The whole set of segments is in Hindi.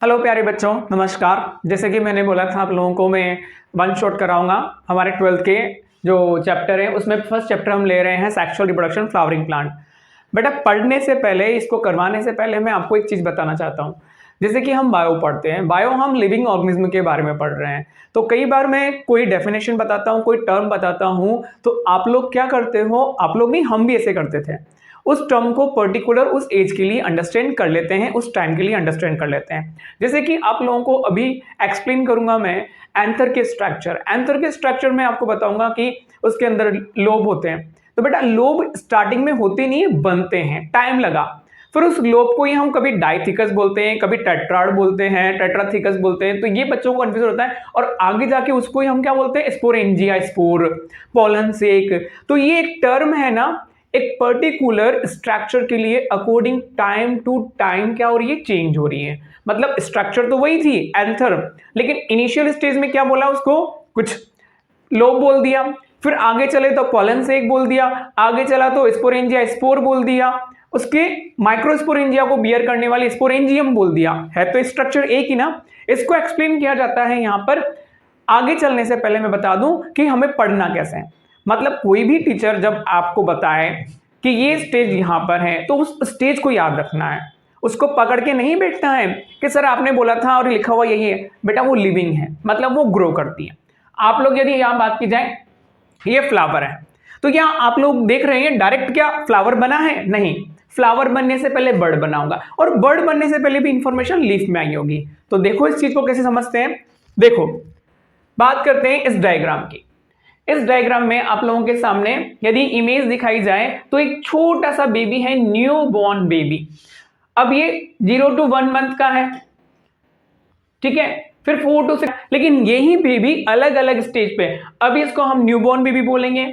हेलो प्यारे बच्चों, नमस्कार। जैसे कि मैंने बोला था आप लोगों को मैं वन शॉट कराऊंगा। हमारे 12th के जो चैप्टर है उसमें फर्स्ट चैप्टर हम ले रहे हैं सेक्सुअल रिप्रोडक्शन फ्लावरिंग प्लांट। बेटा पढ़ने से पहले, इसको करवाने से पहले मैं आपको एक चीज़ बताना चाहता हूँ। जैसे कि हम बायो पढ़ते हैं, बायो हम लिविंग ऑर्गेनिज्म के बारे में पढ़ रहे हैं, तो कई बार मैं कोई डेफिनेशन बताता हूँ, कोई टर्म बताता हूँ, तो आप लोग क्या करते हो, आप लोग नहीं, हम भी ऐसे करते थे, उस टर्म को पर्टिकुलर उस एज के लिए अंडरस्टैंड कर लेते हैं, उस टाइम के लिए अंडरस्टैंड कर लेते हैं। जैसे कि आप लोगों को अभी एक्सप्लेन करूंगा मैं एंथर के स्ट्रक्चर। एंथर के स्ट्रक्चर में आपको बताऊंगा कि उसके अंदर लोब होते हैं। तो बेटा लोब स्टार्टिंग में होते नहीं, बनते हैं, टाइम लगा। फिर उस लोब को ही हम कभी डाइथिकस बोलते हैं, कभी टेट्राड बोलते हैं, टेट्राथिकस बोलते हैं, तो ये बच्चों को कंफ्यूज होता है। और आगे जाके उसको ही हम क्या बोलते हैं, स्पोरेंजिया, स्पोर, पोलन सेक। तो ये एक टर्म है ना, एक पर्टिकुलर स्ट्रक्चर के लिए अकॉर्डिंग टाइम टू टाइम क्या हो रही है, चेंज हो रही है। मतलब स्ट्रक्चर तो वही थी एंथर, लेकिन इनिशियल स्टेज में क्या बोला उसको, कुछ लोब बोल दिया, फिर आगे चले तो पोलन सेक बोल दिया, आगे चला तो स्पोरेंजिया स्पोर बोल दिया, उसके माइक्रोस्पोरेंजिया को बियर करने वाले स्पोरेंजियम बोल दिया। है तो स्ट्रक्चर एक ही ना। इसको एक्सप्लेन किया जाता है यहां पर। आगे चलने से पहले मैं बता दूं कि हमें पढ़ना कैसे है। मतलब कोई भी टीचर जब आपको बताए कि ये स्टेज यहां पर है, तो उस स्टेज को याद रखना है, उसको पकड़ के नहीं बैठना है कि सर आपने बोला था और लिखा हुआ यही है। बेटा वो लिविंग है, मतलब वो ग्रो करती है। आप लोग यदि यहां बात की जाए, ये फ्लावर है, तो यहाँ आप लोग देख रहे हैं डायरेक्ट क्या फ्लावर बना है, नहीं, फ्लावर बनने से पहले बर्ड बना होगा, और बर्ड बनने से पहले भी इंफॉर्मेशन लीफ में आई होगी। तो देखो इस चीज को कैसे समझते हैं। देखो बात करते हैं इस डायग्राम की। इस डायग्राम में आप लोगों के सामने यदि इमेज दिखाई जाए तो एक छोटा सा बेबी है, न्यू बॉर्न बेबी। अब ये 0 to 1 मंथ का है, ठीक है, फिर 4 to 6, लेकिन यही बेबी अलग अलग स्टेज पे। अभी इसको हम न्यूबॉर्न बेबी बोलेंगे,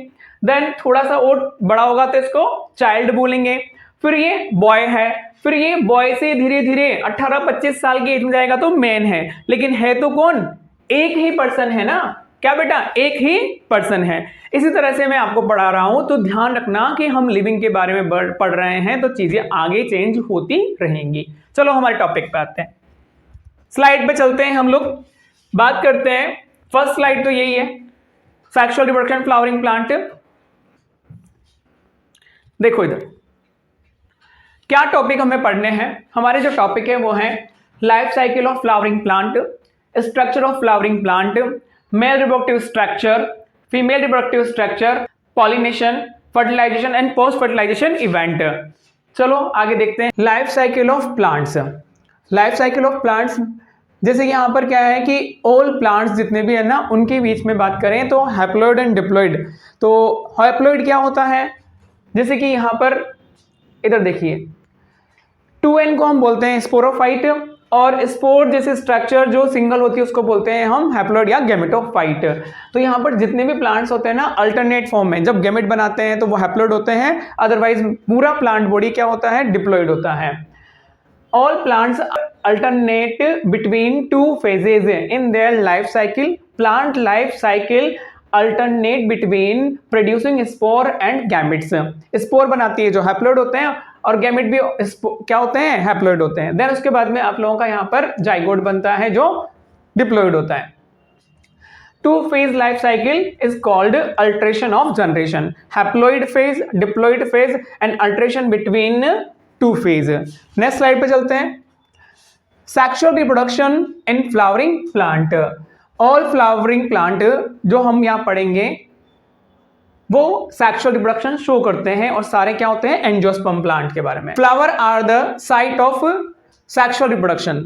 देन थोड़ा सा और बड़ा होगा तो इसको चाइल्ड बोलेंगे, फिर ये बॉय है, फिर ये बॉय से धीरे धीरे 18-25 साल की एज में जाएगा तो मैन है। लेकिन है तो कौन, एक ही पर्सन है ना, क्या बेटा, एक ही पर्सन है। इसी तरह से मैं आपको पढ़ा रहा हूं, तो ध्यान रखना कि हम लिविंग के बारे में पढ़ रहे हैं, तो चीजें आगे चेंज होती रहेंगी। चलो हमारे टॉपिक पे आते हैं, स्लाइड पे चलते हैं। हम लोग बात करते हैं, फर्स्ट स्लाइड तो यही है, सेक्सुअल रिप्रोडक्शन फ्लावरिंग प्लांट। देखो इधर क्या टॉपिक हमें पढ़ने हैं। हमारे जो टॉपिक है वो है life cycle of flowering plant, structure of flowering plant, male reproductive structure, female reproductive structure, pollination, fertilisation and post fertilisation event. चलो आगे देखते हैं life cycle of plants. Life cycle of plants, जैसे यहां पर क्या है कि ऑल प्लांट्स जितने भी है ना, उनके बीच में बात करें तो हैप्लॉइड एंड डिप्लॉइड। तो हैप्लॉइड क्या होता है, जैसे कि यहां पर इधर देखिए 2n को हम बोलते हैं स्पोरोफाइट, और स्पोर जैसे स्ट्रक्चर जो सिंगल होती है उसको बोलते हैं हम हैप्लॉइड या गैमेटोफाइट। तो यहाँ पर जितने भी प्लांट्स होते हैं ना अल्टरनेट फॉर्म में, जब गैमेट बनाते हैं तो वो हैप्लॉइड होते हैं, अदरवाइज पूरा प्लांट बॉडी क्या होता है, डिप्लॉइड होता है। All plants alternate between two phases in their life cycle. Plant life cycle alternate between producing spore and gametes. Spore बनाती है जो हैप्लॉइड होते हैं, और गैमेट भी क्या होते हैं, हैप्लॉइड होते हैं। देन उसके बाद में आप लोगों का यहाँ पर जाइगोट बनता है जो डिप्लॉइड होता है। Two phase life cycle is called alteration of generation. Haploid phase, diploid phase and alteration between two phase. Next slide पे चलते हैं, sexual reproduction in flowering plant. All flowering plant जो हम यहाँ पढ़ेंगे वो सेक्सुअल रिप्रोडक्शन शो करते हैं, और सारे क्या होते हैं, एंजियोस्पर्म प्लांट के बारे में। Flower are the site of sexual reproduction.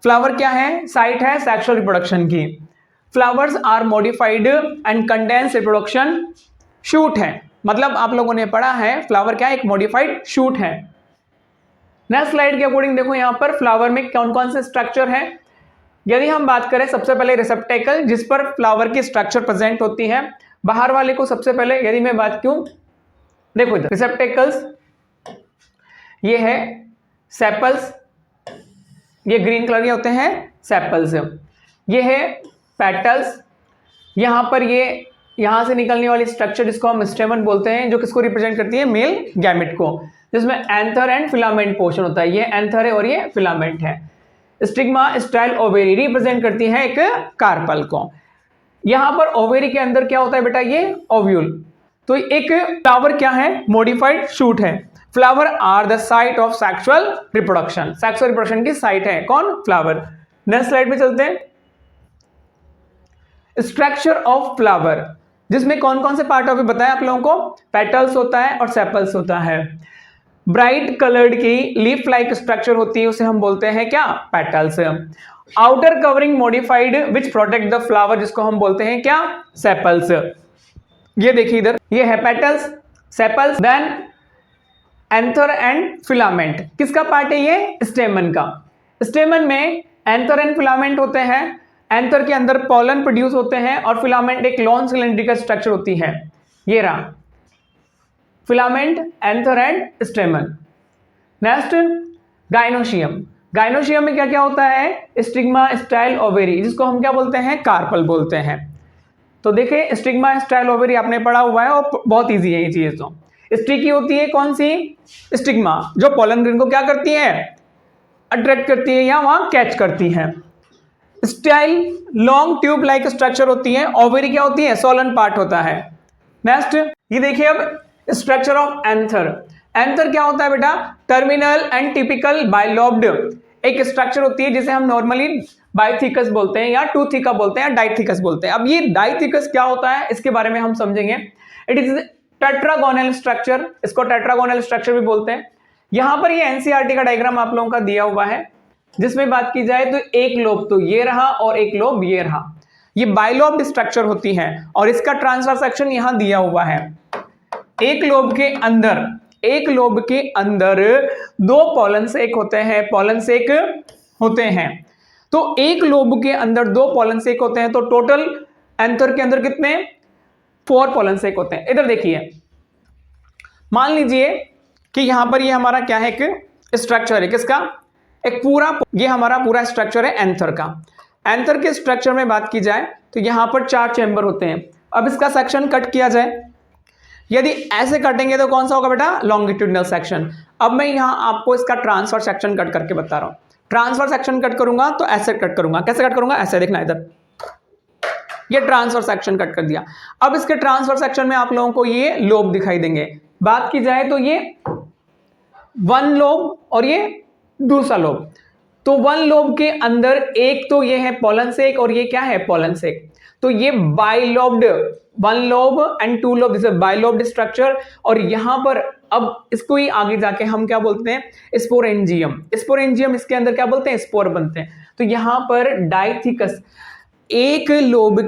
Flower क्या है, साइट है सेक्सुअल रिप्रोडक्शन की। Flowers are modified and condense reproduction shoot है। मतलब आप लोगों ने पढ़ा है फ्लावर क्या है, एक मॉडिफाइड शूट है। नेक्स्ट स्लाइड के अकॉर्डिंग देखो यहाँ पर फ्लावर में कौन कौन से स्ट्रक्चर है। यदि हम बात करें सबसे पहले रिसेप्टेकल, जिस पर फ्लावर की स्ट्रक्चर प्रेजेंट होती है। बाहर वाले को सबसे पहले यदि मैं बात क्यों, देखो इधर रिसेप्टेकल्स, ये है सेपल्स, ये ग्रीन कलर के होते हैं सेपल्स, ये है पेटल्स, यहां पर ये यहां से निकलने वाली स्ट्रक्चर जिसको हम स्टेमन बोलते हैं, जो किसको रिप्रेजेंट करती है, मेल गैमेट को, जिसमें एंथर एंड फिलामेंट पोर्शन होता है। ये एंथर है और ये फिलामेंट है। स्टिग्मा स्टाइल ओवेरी रिप्रेजेंट करती है एक कार्पल को। यहां पर ओवेरी के अंदर क्या होता है बेटा, ये ओव्यूल। तो एक फ्लावर क्या है, मॉडिफाइड शूट है। Flower are the site of sexual reproduction, sexual reproduction की साइट है कौन, फ्लावर। नेक्स्ट स्लाइड पे चलते हैं। स्ट्रक्चर ऑफ फ्लावर, जिसमें कौन कौन से पार्ट अभी बताया आप लोगों को, पेटल्स होता है और सेपल्स होता है। ब्राइट कलर्ड की लीफ लाइक स्ट्रक्चर होती है, उसे हम बोलते हैं क्या, petals. Outer covering modified which protect the flower, जिसको हम बोलते हैं क्या, सेपल्स। ये देखिए इधर, ये है petals, sepals, then anther and filament. किसका पार्ट है ये, स्टेमन का। स्टेमन में एंथर एंड फिलामेंट होते हैं। एंथर के अंदर पॉलन प्रोड्यूस होते हैं और फिलामेंट एक लॉन्ग सिलेंड्रिकल स्ट्रक्चर होती है। ये रहा filament, anther and स्टेमन। Next gynoecium. Gynoecium में क्या क्या होता है, स्टिग्मा स्टाइल ओवेरी, जिसको हम क्या बोलते हैं, कार्पल बोलते हैं। तो देखिए स्टिग्मा स्टाइल ओवेरी आपने पढ़ा हुआ है और बहुत इजी है ये चीज। तो स्टिकी होती है कौन सी, स्टिग्मा, जो पॉलन ग्रेन को क्या करती है, अट्रैक्ट करती है या वहां कैच करती है। Style long tube like structure होती है। ओवेरी क्या होती है, सोलन पार्ट होता है। नेक्स्ट ये देखिए अब स्ट्रक्चर ऑफ एंथर। एंथर क्या होता है बेटा, टर्मिनल एंड टिपिकल बाइलोब्ड एक स्ट्रक्चर होती है, जिसे हम नॉर्मली बाइथिकस बोलते हैं या टूथिका बोलते हैं या डाइथिकस बोलते हैं। अब ये डाइथिकस क्या होता है, इसके बारे में हम समझेंगे। इट इज टेट्रागोनल स्ट्रक्चर, इसको टेट्रागोनल स्ट्रक्चर भी बोलते हैं। यहां पर ये एनसीईआरटी का डायग्राम आप लोगों का दिया हुआ है, जिसमें बात की जाए तो एक लोब तो ये रहा और एक लोब ये रहा। ये बाइलोब्ड स्ट्रक्चर होती है और इसका ट्रांसफर सेक्शन यहां दिया हुआ है। एक लोब के अंदर दो पॉलन सेक होते हैं, पॉलन सेक होते हैं। तो एक लोब के अंदर दो पॉलन सेक होते हैं, तो टोटल एंथर के अंदर कितने, 4 पॉलन सेक होते हैं। इधर देखिए, मान लीजिए कि यहां पर ये हमारा क्या है, एक स्ट्रक्चर है, किसका, एक पूरा, ये हमारा पूरा स्ट्रक्चर है एंथर का। एंथर के स्ट्रक्चर में बात की जाए तो यहां पर 4 चैम्बर होते हैं। अब इसका सेक्शन कट किया जाए, यदि ऐसे कटेंगे तो कौन सा होगा बेटा, लॉन्गिट्यूडनल सेक्शन। अब मैं यहां आपको इसका ट्रांसफर सेक्शन कट करके बता रहा हूं। ट्रांसफर सेक्शन कट करूंगा तो ऐसे कट करूंगा, कैसे कट करूंगा, ऐसे देखना इधर, ये ट्रांसफर सेक्शन कट कर दिया। अब इसके ट्रांसफर सेक्शन में आप लोगों को ये लोब दिखाई देंगे। बात की जाए तो ये 1 लोब और ये दूसरा लोब। तो 1 लोब के अंदर एक तो ये है पॉलन सेक और ये क्या है, पॉलन सेक। तो ये bilobed, 1 lobe and 2 lobe, this is bilobed structure. और यहां पर अब इसको ही आगे जाके हम क्या बोलते हैं, स्पोरेंजियम। स्पोरेंजियम इसके अंदर क्या बोलते हैं, स्पोर बनते हैं। तो यहां पर डाइथिकस, एक लोब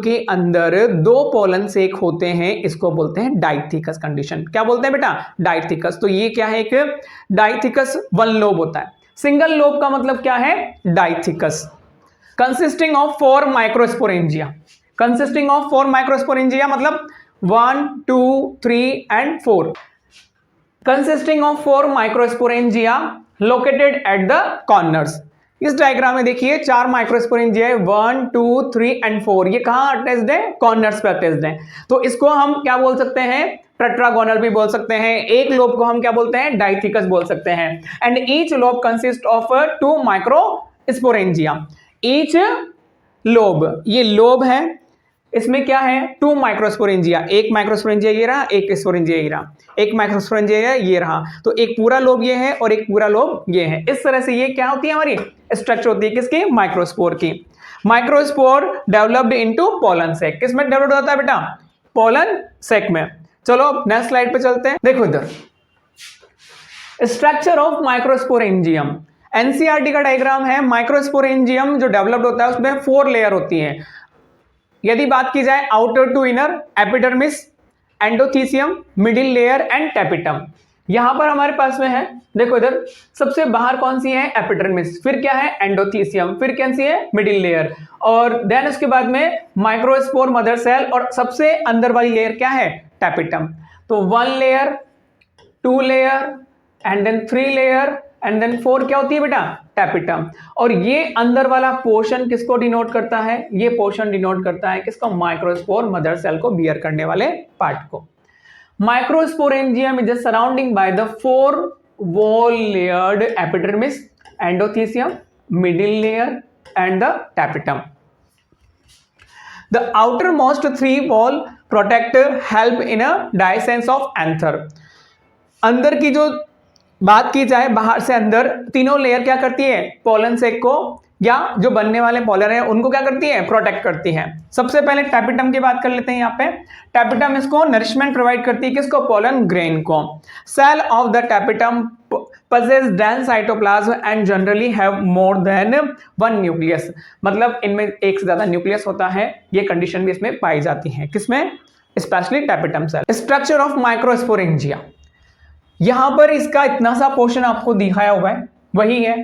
के अंदर 2 पॉलन सेक होते हैं, इसको बोलते हैं डाइथिकस कंडीशन। क्या बोलते हैं बेटा, डाइथिकस। तो ये क्या है, एक डाइथिकस 1 लोब होता है। सिंगल लोब का मतलब क्या है, डाइथिकस। Consisting of 4 microsporangia. Consisting of 4 microsporangia मतलब 1, 2, 3 and 4। Consisting of 4 microsporangia located at the corners. इस डायग्राम में देखिए 4 माइक्रोस्पोरेंजिया है, 1, 2, 3 एंड 4। ये कहां अटैच्ड है, कॉर्नर्स पे अटैच्ड है। तो इसको हम क्या बोल सकते हैं, टेट्रागोनल भी बोल सकते हैं। एक लोब को हम क्या बोलते हैं, डाइथिकस बोल सकते हैं। And each lobe consist of 2 microsporangia. Each lobe, ये लोब है, इसमें क्या है, 2 माइक्रोस्पोरेंजिया। एक माइक्रोस्पोरेंजिया ये रहा, एक स्पोरेंजिया ये रहा, एक माइक्रोस्पोरेंजिया ये रहा। तो एक पूरा लोब ये है और एक पूरा लोब ये है। इस तरह से ये क्या होती है, हमारी स्ट्रक्चर होती है, किसकी, माइक्रोस्पोर की। माइक्रोस्पोर डेवलप्ड इनटू पॉलन सेक। किस में डेवलप होता है बेटा, पॉलन सेक में। चलो नेक्स्ट स्लाइड पे चलते हैं। देखो इधर स्ट्रक्चर ऑफ माइक्रोस्पोरेंजियम, एनसीईआरटी का डायग्राम है। माइक्रोस्पोरेंजियम जो डेवलप्ड होता है उसमें 4 लेयर होती है। यदि बात की जाए outer to inner, epidermis, endothecium, middle layer and tapetum. यहां पर हमारे पास में है, देखो इधर सबसे बाहर कौन सी है, एपिडर्मिस, फिर क्या है, एंडोथीसियम, फिर कौन सी है, मिडिल लेयर, और देन उसके बाद में माइक्रोस्पोर मदर सेल, और सबसे अंदर वाली लेयर क्या है, टेपिटम। तो 1 layer, 2 layer and then 3 layer and then 4 क्या होती है बेटा, टेपिटम। और ये अंदर वाला पोर्शन किसको डिनोट करता है, ये पोर्शन डिनोट करता है किसको, माइक्रोस्पोर मदर सेल को बियर करने वाले पार्ट को। Microsporangium is surrounding by the 4 wall layered epidermis endothecium, middle layer and the tapetum. The outermost three wall protect help in a descent of anther. अंदर की जो बात की जाए बाहर से अंदर, तीनों लेयर क्या करती है, पोलन सेक को या जो बनने वाले पोलर हैं उनको क्या करती है, प्रोटेक्ट करती है। सबसे पहले टैपिटम की बात कर लेते हैं। यहाँ पे टैपिटम इसको नरिशमेंट प्रोवाइड करती है, किसको, पोलन ग्रेन को। Cell of the tapetum possess dense cytoplasm and generally have more than one nucleus, मतलब इनमें एक से ज्यादा न्यूक्लियस होता है। ये कंडीशन भी इसमें पाई जाती है, किसमें, specially tapetum cell. Structure of microsporangia, यहां पर इसका इतना सा पोर्शन आपको दिखाया हुआ है, वही है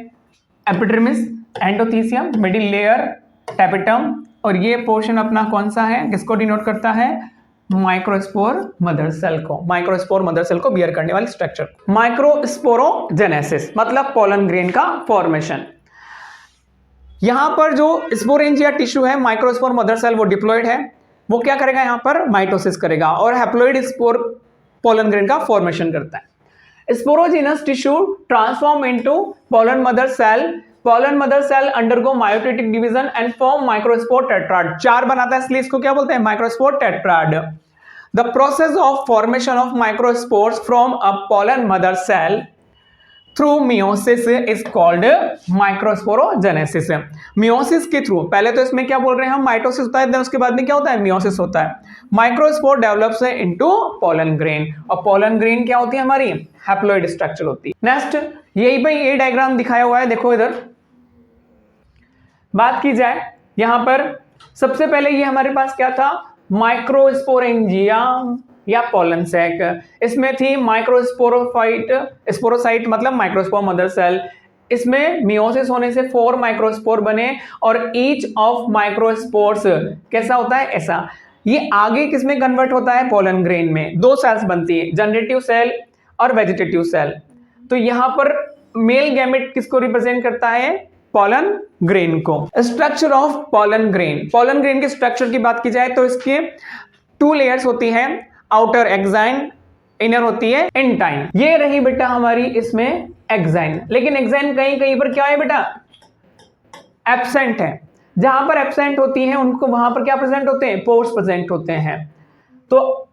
epidermis, endothecium, middle layer, tapetum, और ये पोर्शन अपना कौन सा है, किसको डिनोट करता है, माइक्रोस्पोर मदर सेल को, माइक्रोस्पोर मदर सेल को बियर करने वाली स्ट्रक्चर। माइक्रोस्पोरोजेनेसिस मतलब पोलन ग्रेन का फॉर्मेशन। यहां पर जो स्पोरेंजिया टिश्यू है, माइक्रोस्पोर मदर सेल वो डिप्लॉयड है, वो क्या करेगा, यहां पर माइटोसिस करेगा और हैप्लॉइड स्पोर पोलन ग्रेन का फॉर्मेशन करता है। Sporogenous tissue transform into pollen mother cell, pollen mother cell undergo meiotic division and form microspore tetrad. चार बनाता है इसलिए इसको क्या बोलते हैं, microspore tetrad. The process of formation of microspores from a pollen mother cell through meiosis is called microsporogenesis. Meiosis के थ्रू, पहले तो इसमें क्या बोल रहे हैं हम, माइटोसिस होता है, उसके बाद में क्या होता है, मियोसिस होता है। Microspore develops into pollen grain, और पोलन ग्रेन क्या होती है हमारी, हैप्लॉइड स्ट्रक्चर होती है। नेक्स्ट यही पे ये डायग्राम दिखाया हुआ है, देखो इधर बात की जाए, यहां पर सबसे पहले ये हमारे पास क्या था, माइक्रोस्पोरेंजिया या पोलन सैक। इसमें थी माइक्रोस्पोरोफाइट, स्पोरोसाइट मतलब माइक्रोस्पोर मदर सेल। इसमें मियोसिस होने से 4 माइक्रोस्पोर बने और ईच ऑफ माइक्रोस्पोर्स कैसा होता है, ऐसा। ये आगे किसमें कन्वर्ट होता है, पोलन ग्रेन में। 2 सेल्स बनती है, जनरेटिव सेल और वेजिटेटिव सेल। तो यहां पर मेल गैमेट किसको रिप्रेजेंट करता है, पोलन ग्रेन को। Structure of pollen grain, pollen grain के स्ट्रक्चर की बात की जाए तो इसके 2 लेयर्स होती हैं, आउटर एक्साइन, इनर होती है इंटाइन। ये रही बेटा हमारी इसमें एक्साइन, लेकिन एक्साइन कहीं कहीं पर क्या है बेटा, एब्सेंट है। जहां पर एब्सेंट होती है उनको वहां पर क्या प्रेजेंट होते हैं, पोर्स प्रेजेंट होते हैं। तो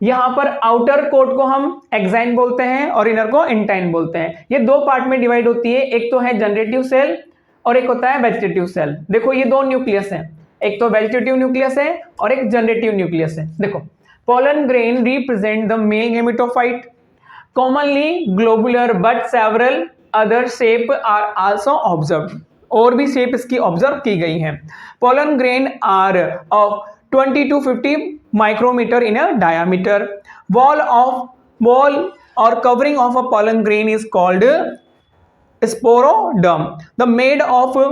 यहां पर आउटर कोट को हम एक्साइन बोलते हैं और इनर को इंटाइन बोलते हैं। ये 2 पार्ट में डिवाइड होती है, एक तो है जनरेटिव सेल और एक होता है वेजिटेटिव सेल। देखो ये 2 न्यूक्लियस हैं, एक तो वेजिटेटिव न्यूक्लियस है और एक जनरेटिव न्यूक्लियस है। देखो pollen grain represent the male gametophyte, commonly globular but several other shape are also observed, और भी शेप इसकी ऑब्जर्व की गई है। Pollen grain are of 20 to 50 micrometer in a diameter. Wall or covering of a pollen grain is called sporoderm. The made of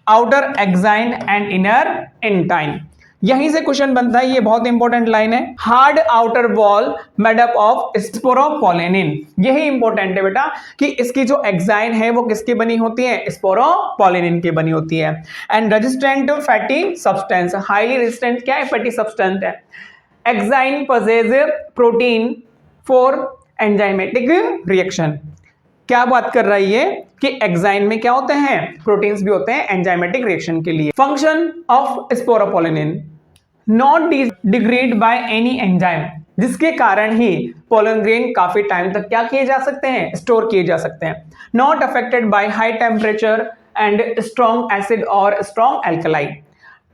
outer axine and inner intine. यहीं से क्वेश्चन बनता है, ये बहुत इंपॉर्टेंट लाइन है, hard outer wall made up of sporopollenin. यही इंपॉर्टेंट है बेटा कि इसकी जो एक्साइन है वो किसकी बनी होती है, स्पोरोपोलेनिन की बनी होती है। And resistant fatty substance, highly resistant क्या है, फैटी सब्सटेंस है। Exine पजेज protein for enzymatic reaction. क्या बात कर रही है कि एक्साइन में क्या होते हैं, प्रोटीन्स भी होते हैं एंजाइमेटिक रिएक्शन के लिए। Function of sporopollenin, not degrade by any enzyme, जिसके कारण ही पोलन ग्रेन काफी टाइम तक क्या किए जा सकते हैं, स्टोर किए जा सकते हैं। Not affected by high temperature and strong acid और strong alkali.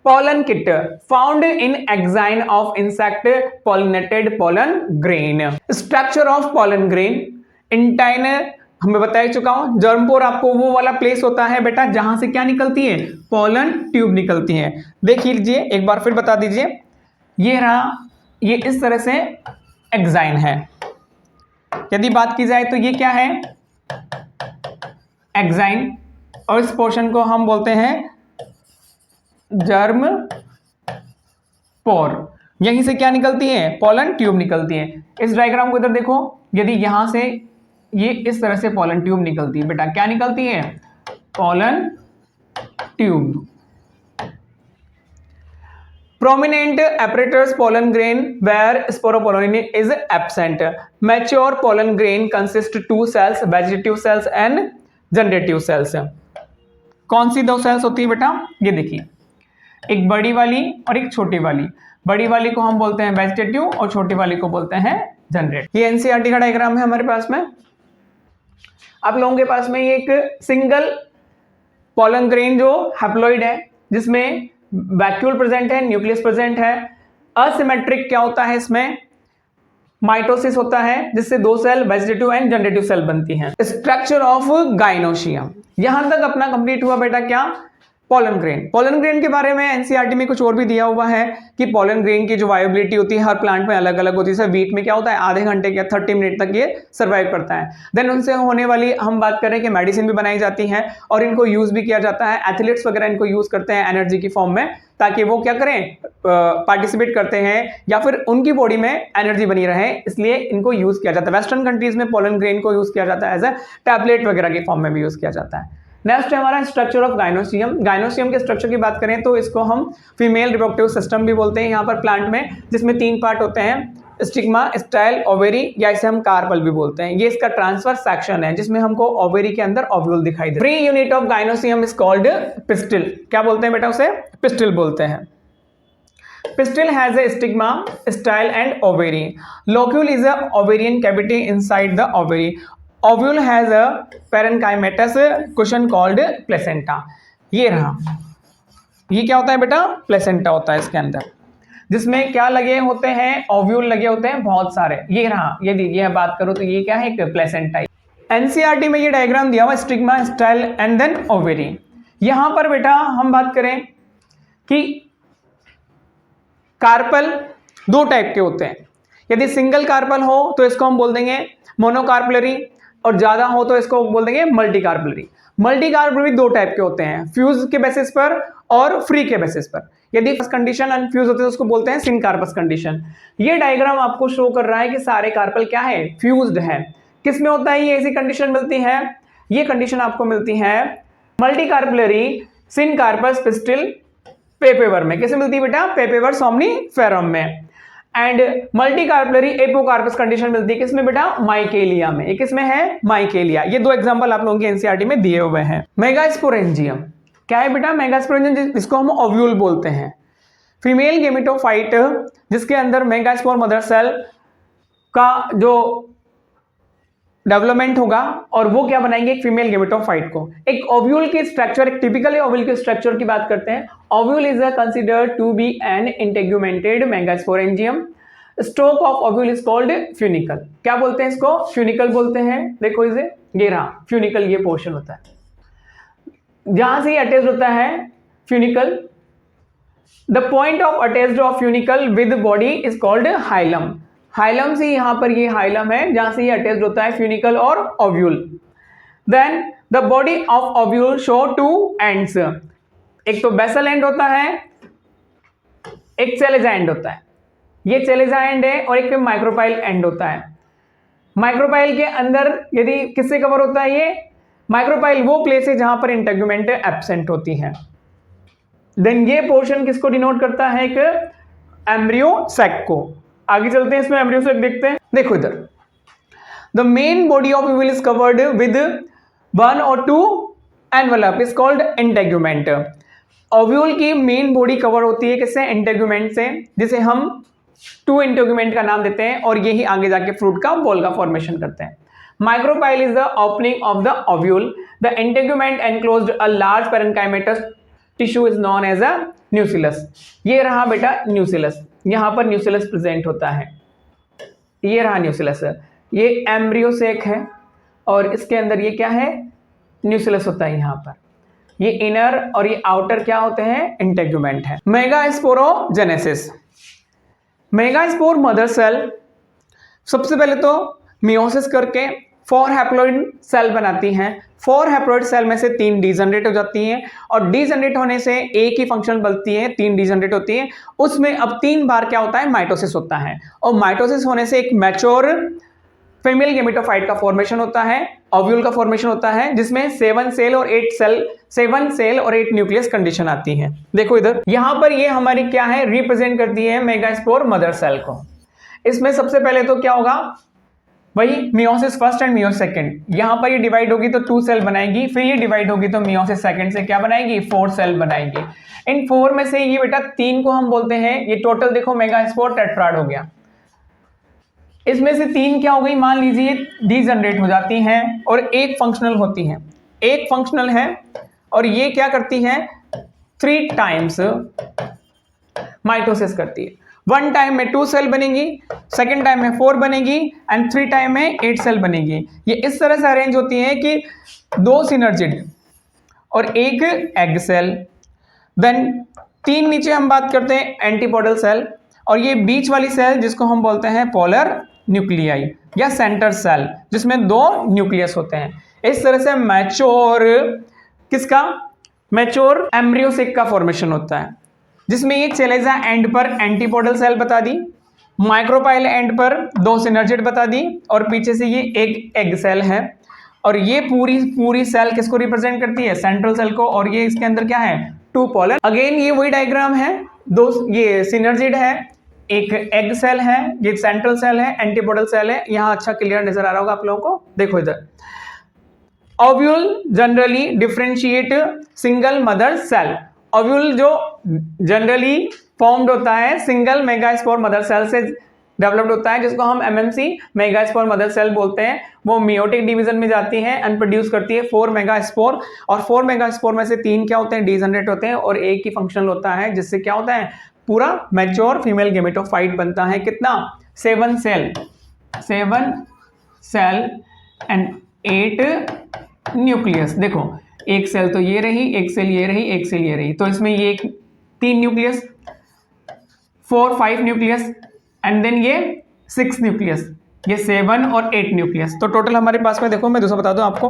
Pollen kit found in exine of insect pollinated pollen grain. Structure of pollen grain, intine हमें बता चुका हूं, जर्मपोर आपको वो वाला प्लेस होता है बेटा जहां से क्या निकलती है, पोलन ट्यूब निकलती है। देख लीजिए एक बार फिर बता दीजिए, ये रहा, ये इस तरह से एक्साइन है। यदि बात की जाए तो ये क्या है, एक्साइन, और इस पोर्शन को हम बोलते हैं जर्म पोर। यहीं से क्या निकलती है, पोलन ट्यूब निकलती है। इस डायग्राम को इधर देखो, यदि यहां से ये इस तरह से पोलन ट्यूब निकलती है बेटा, क्या निकलती है, pollen tube. Prominent apparatus pollen grain where sporopollen is absent. Mature pollen grain consists 2 cells, vegetative cells and generative cells है। कौन सी दो सेल्स होती है बेटा, ये देखिए, एक बड़ी वाली और एक छोटी वाली। बड़ी वाली को हम बोलते हैं वेजिटेटिव और छोटी वाली को बोलते हैं जनरेटिव। ये एनसीईआरटी का डायग्राम है हमारे पास में। आप लोगों के पास में ये एक सिंगल पोलन ग्रेन जो हैप्लॉइड है, जिसमें वैक्यूल प्रेजेंट है, न्यूक्लियस प्रेजेंट है। असिमेट्रिक क्या होता है, इसमें माइटोसिस होता है, जिससे दो cell vegetative and generative cell बनती हैं। स्ट्रक्चर ऑफ गाइनोशियम, यहां तक अपना कंप्लीट हुआ बेटा क्या, पोलन ग्रेन। पोलन ग्रेन के बारे में एनसीईआरटी में कुछ और भी दिया हुआ है कि पोलन ग्रेन की जो वायबिलिटी होती है हर प्लांट में अलग अलग होती है। जैसे वीट में क्या होता है, आधे घंटे या 30 मिनट तक ये सर्वाइव करता है। देन उनसे होने वाली हम बात करें कि मेडिसिन भी बनाई जाती है और इनको यूज भी किया जाता है। एथलीट्स वगैरह इनको यूज करते हैं एनर्जी की फॉर्म में, ताकि वो क्या करें, पार्टिसिपेट करते हैं या फिर उनकी बॉडी में एनर्जी बनी रहे, इसलिए इनको यूज किया जाता है। वेस्टर्न कंट्रीज में पोलन ग्रेन को यूज किया जाता है एज ए टैबलेट वगैरह की फॉर्म में भी यूज किया जाता है। नेक्स्ट है हमारा स्ट्रक्चर ऑफ गाइनोसियम। गाइनोसियम के स्ट्रक्चर की बात करें तो इसको हम फीमेल रिप्रोडक्टिव सिस्टम भी बोलते हैं यहाँ पर प्लांट में, जिसमें 3 पार्ट होते हैं, स्टिग्मा, स्टाइल, ओवेरी, या इसे हम कार्पल भी बोलते हैं। ये इसका ट्रांसफर सेक्शन है, जिसमें हमको ओवेरी के अंदर ओव्यूल दिखाई दे। Pre unit of gynoecium is called pistil. क्या बोलते हैं बेटा उसे, पिस्टिल बोलते हैं। Pistil has a stigma, style and ovary. Locule is a ovarian cavity inside the ovary. Ovule has a parenchymatous cushion called placenta. ये रहा, ये क्या होता है बेटा, प्लेसेंटा होता है इसके अंदर, जिसमें क्या लगे होते हैं, ओव्यूल लगे होते हैं बहुत सारे। ये रहा, ये दीजिए बात करो तो ये क्या है, एक प्लेसेंटा। एनसीईआरटी में ये डायग्राम दिया हुआ, stigma, style and then ovary. यहां पर बेटा हम बात करें कि कार्पल 2 टाइप के होते हैं। यदि सिंगल कार्पल हो तो इसको हम बोल देंगे मोनोकार्पलरी, और ज्यादा हो तो इसको बोल देंगे मल्टीकार्पलरी। मल्टीकार्पलरी 2 टाइप के होते हैं, फ्यूज के बेसिस पर और फ्री के बेसिस पर। यदि फर्स्ट कंडीशन अनफ्यूज होते हैं तो उसको बोलते हैं सिनकार्पस कंडीशन। ये डायग्राम आपको शो कर रहा है कि सारे कार्पल क्या है, फ्यूज्ड है। किस में होता है ये ऐसी कंडीशन मिलती है, ये कंडीशन आपको मिलती है मल्टीकार्पलरी सिनकार्पस पिस्टिल पेपेवर में। कैसे मिलती है बेटा, पेपेवर सोमनीफेरम में। एंड मल्टीकार्पलरी एपोकार्पस कंडीशन मिलती है किसमें बेटा, माइकेलिया में। ये किसमें है, माइकेलिया। ये 2 एग्जांपल आप लोगों की एनसीईआरटी में दिए हुए हैं। मेगास्पोरेंजियम क्या है बेटा, मेगास्पोरेंजियम जिसको हम ओव्यूल बोलते हैं, फीमेल गेमेटोफाइट, जिसके अंदर मेगास्पोर मदर सेल का जो डेवलपमेंट होगा और वो क्या बनाएंगे, एक फीमेल गेमेटोफाइट को। एक ओव्यूल की स्ट्रक्चर, एक टिपिकल ओव्यूल के स्ट्रक्चर की बात करते हैं। Ovule is considered to be an integumented megasporangium. Stalk of ovule is called funicle. क्या बोलते हैं इसको, फ्यूनिकल बोलते हैं। देखो इसे, ये रहा फ्यूनिकल, ये पोर्शन होता है जहां से अटैच होता है funicle. The point of attached of funicle with body is called hilum. Hilum से यहां पर ये हाइलम है जहां से ये अटैच्ड होता है फ्यूनिकल और ovule. Then the body of ovule show 2 ends. एक तो बेसल एंड होता है, एक सेलेजा एंड होता है। ये सेलेजा एंड है और एक माइक्रोपाइल एंड होता है। माइक्रोपाइल के अंदर यदि किससे कवर होता है, ये माइक्रोपाइल वो प्लेस है जहां पर इंटेग्यूमेंट एब्सेंट होती है। देन ये पोर्शन किसको डिनोट करता है, एक एम्ब्रियो सैक को। आगे चलते हैं, इसमें एम्ब्रियो सैक देखते हैं। देखो इधर, the main body of ovule is covered with 1 or 2 envelope is called integument. Ovule की मेन बॉडी कवर होती है किससे, इंटेग्यूमेंट से, जिसे हम 2 इंटेग्यूमेंट का नाम देते हैं और यही आगे जाके फ्रूट का बॉल का फॉर्मेशन करते हैं। Micropyle is the opening of the ovule. The integument enclosed a large parenchymatous tissue is known as a nucellus. ये रहा बेटा न्यूसिलस, यहां पर न्यूसिलस प्रेजेंट होता है। ये रहा न्यूसिलस, ये एम्ब्रियो सैक है और इसके अंदर ये क्या है, न्यूसिलस होता है यहां पर। ये इनर और ये आउटर क्या होते हैं, इंटेग्यूमेंट है। मेगास्पोरोजेनेसिस। मेगास्पोर मदर सेल सबसे पहले तो मियोसिस करके 4 हैप्लॉइड सेल बनाती हैं। 4 हैप्लॉइड सेल में से 3 डीजनरेट हो जाती हैं और डीजनरेट होने से एक ही फंक्शन बनती है, 3 डीजनरेट होती है। उसमें अब 3 बार क्या होता है, माइटोसिस होता है और माइटोसिस होने से एक मैच्योर फीमेल गेमेटोफाइट का फॉर्मेशन होता है, ओव्यूल का फॉर्मेशन होता है, जिसमें 7 सेल और 8 न्यूक्लियस कंडीशन आती है। देखो इधर, यहां पर ये हमारी क्या है, रिप्रेजेंट करती है मेगास्पोर मदर सेल को। इसमें सबसे पहले तो क्या होगा, वही meiosis first and meiosis second, यहाँ पर ये डिवाइड होगी तो 2 सेल बनाएगी, फिर ये डिवाइड होगी तो मियोसिस सेकंड से क्या बनाएगी 4 सेल बनाएगी। इन 4 में से ये बेटा 3 को हम बोलते हैं, ये टोटल देखो मेगास्पोर टेट्राड हो गया, इसमें से 3 क्या हो गई मान लीजिए डीजनरेट हो जाती हैं और एक फंक्शनल होती हैं, एक फंक्शनल है और ये क्या करती है 3 टाइम्स माइटोसिस करती है। 1 टाइम में 2 सेल बनेगी, सेकेंड टाइम में 4 बनेगी एंड 3 टाइम में 8 सेल बनेगी। ये इस तरह से अरेंज होती है कि 2 सिनर्जिड और एक एग सेल, देन 3 नीचे हम बात करते हैं एंटीपोडल सेल, और ये बीच वाली सेल जिसको हम बोलते हैं पोलर न्यूक्लियाई या सेंटर सेल जिसमें 2 न्यूक्लियस होते हैं। इस तरह से मैच्योर किसका मैच्योर एम्ब्रियोसिक का फॉर्मेशन होता है, जिसमें ये चलेजा एंड पर एंटीपोडल सेल बता दी, माइक्रोपाइल एंड पर 2 सिनर्जिड बता दी और पीछे से ये एक एग सेल है। और ये पूरी सेल किसको रिप्रेजेंट करती है सेंट्रल सेल को, और ये इसके अंदर क्या है 2 पोलर। अगेन ये वही डायग्राम है, 2 ये सिनर्जिड है, एक एग सेल है, ये सेंट्रल सेल है, एंटीपोडल सेल है। यहाँ अच्छा क्लियर नजर आ रहा होगा आप लोगों को, देखो इधर ovule generally differentiate single mother cell. Ovule जो जनरली फॉर्म्ड होता है सिंगल मेगास्पोर मदर सेल से डेवलप्ड होता है, जिसको हम एमएमसी मेगास्पोर मदर सेल बोलते हैं। वो मियोटिक डिवीजन में जाती है एंड प्रोड्यूस करती है 4 मेगास्पोर, और 4 मेगास्पोर में से 3 क्या होते हैं डीजनरेट होते हैं और एक ही फंक्शनल होता है, जिससे क्या होता है पूरा मैच्योर फीमेल गेमेटोफाइट बनता है। कितना 7 सेल एंड 8 न्यूक्लियस। देखो एक सेल तो ये रही, एक सेल ये रही, एक सेल ये रही, तो इसमें ये 3 न्यूक्लियस, 4 5 न्यूक्लियस एंड देन ये 6 न्यूक्लियस, ये 7 और 8 न्यूक्लियस। तो टोटल हमारे पास में देखो मैं दूसरा बता दूं आपको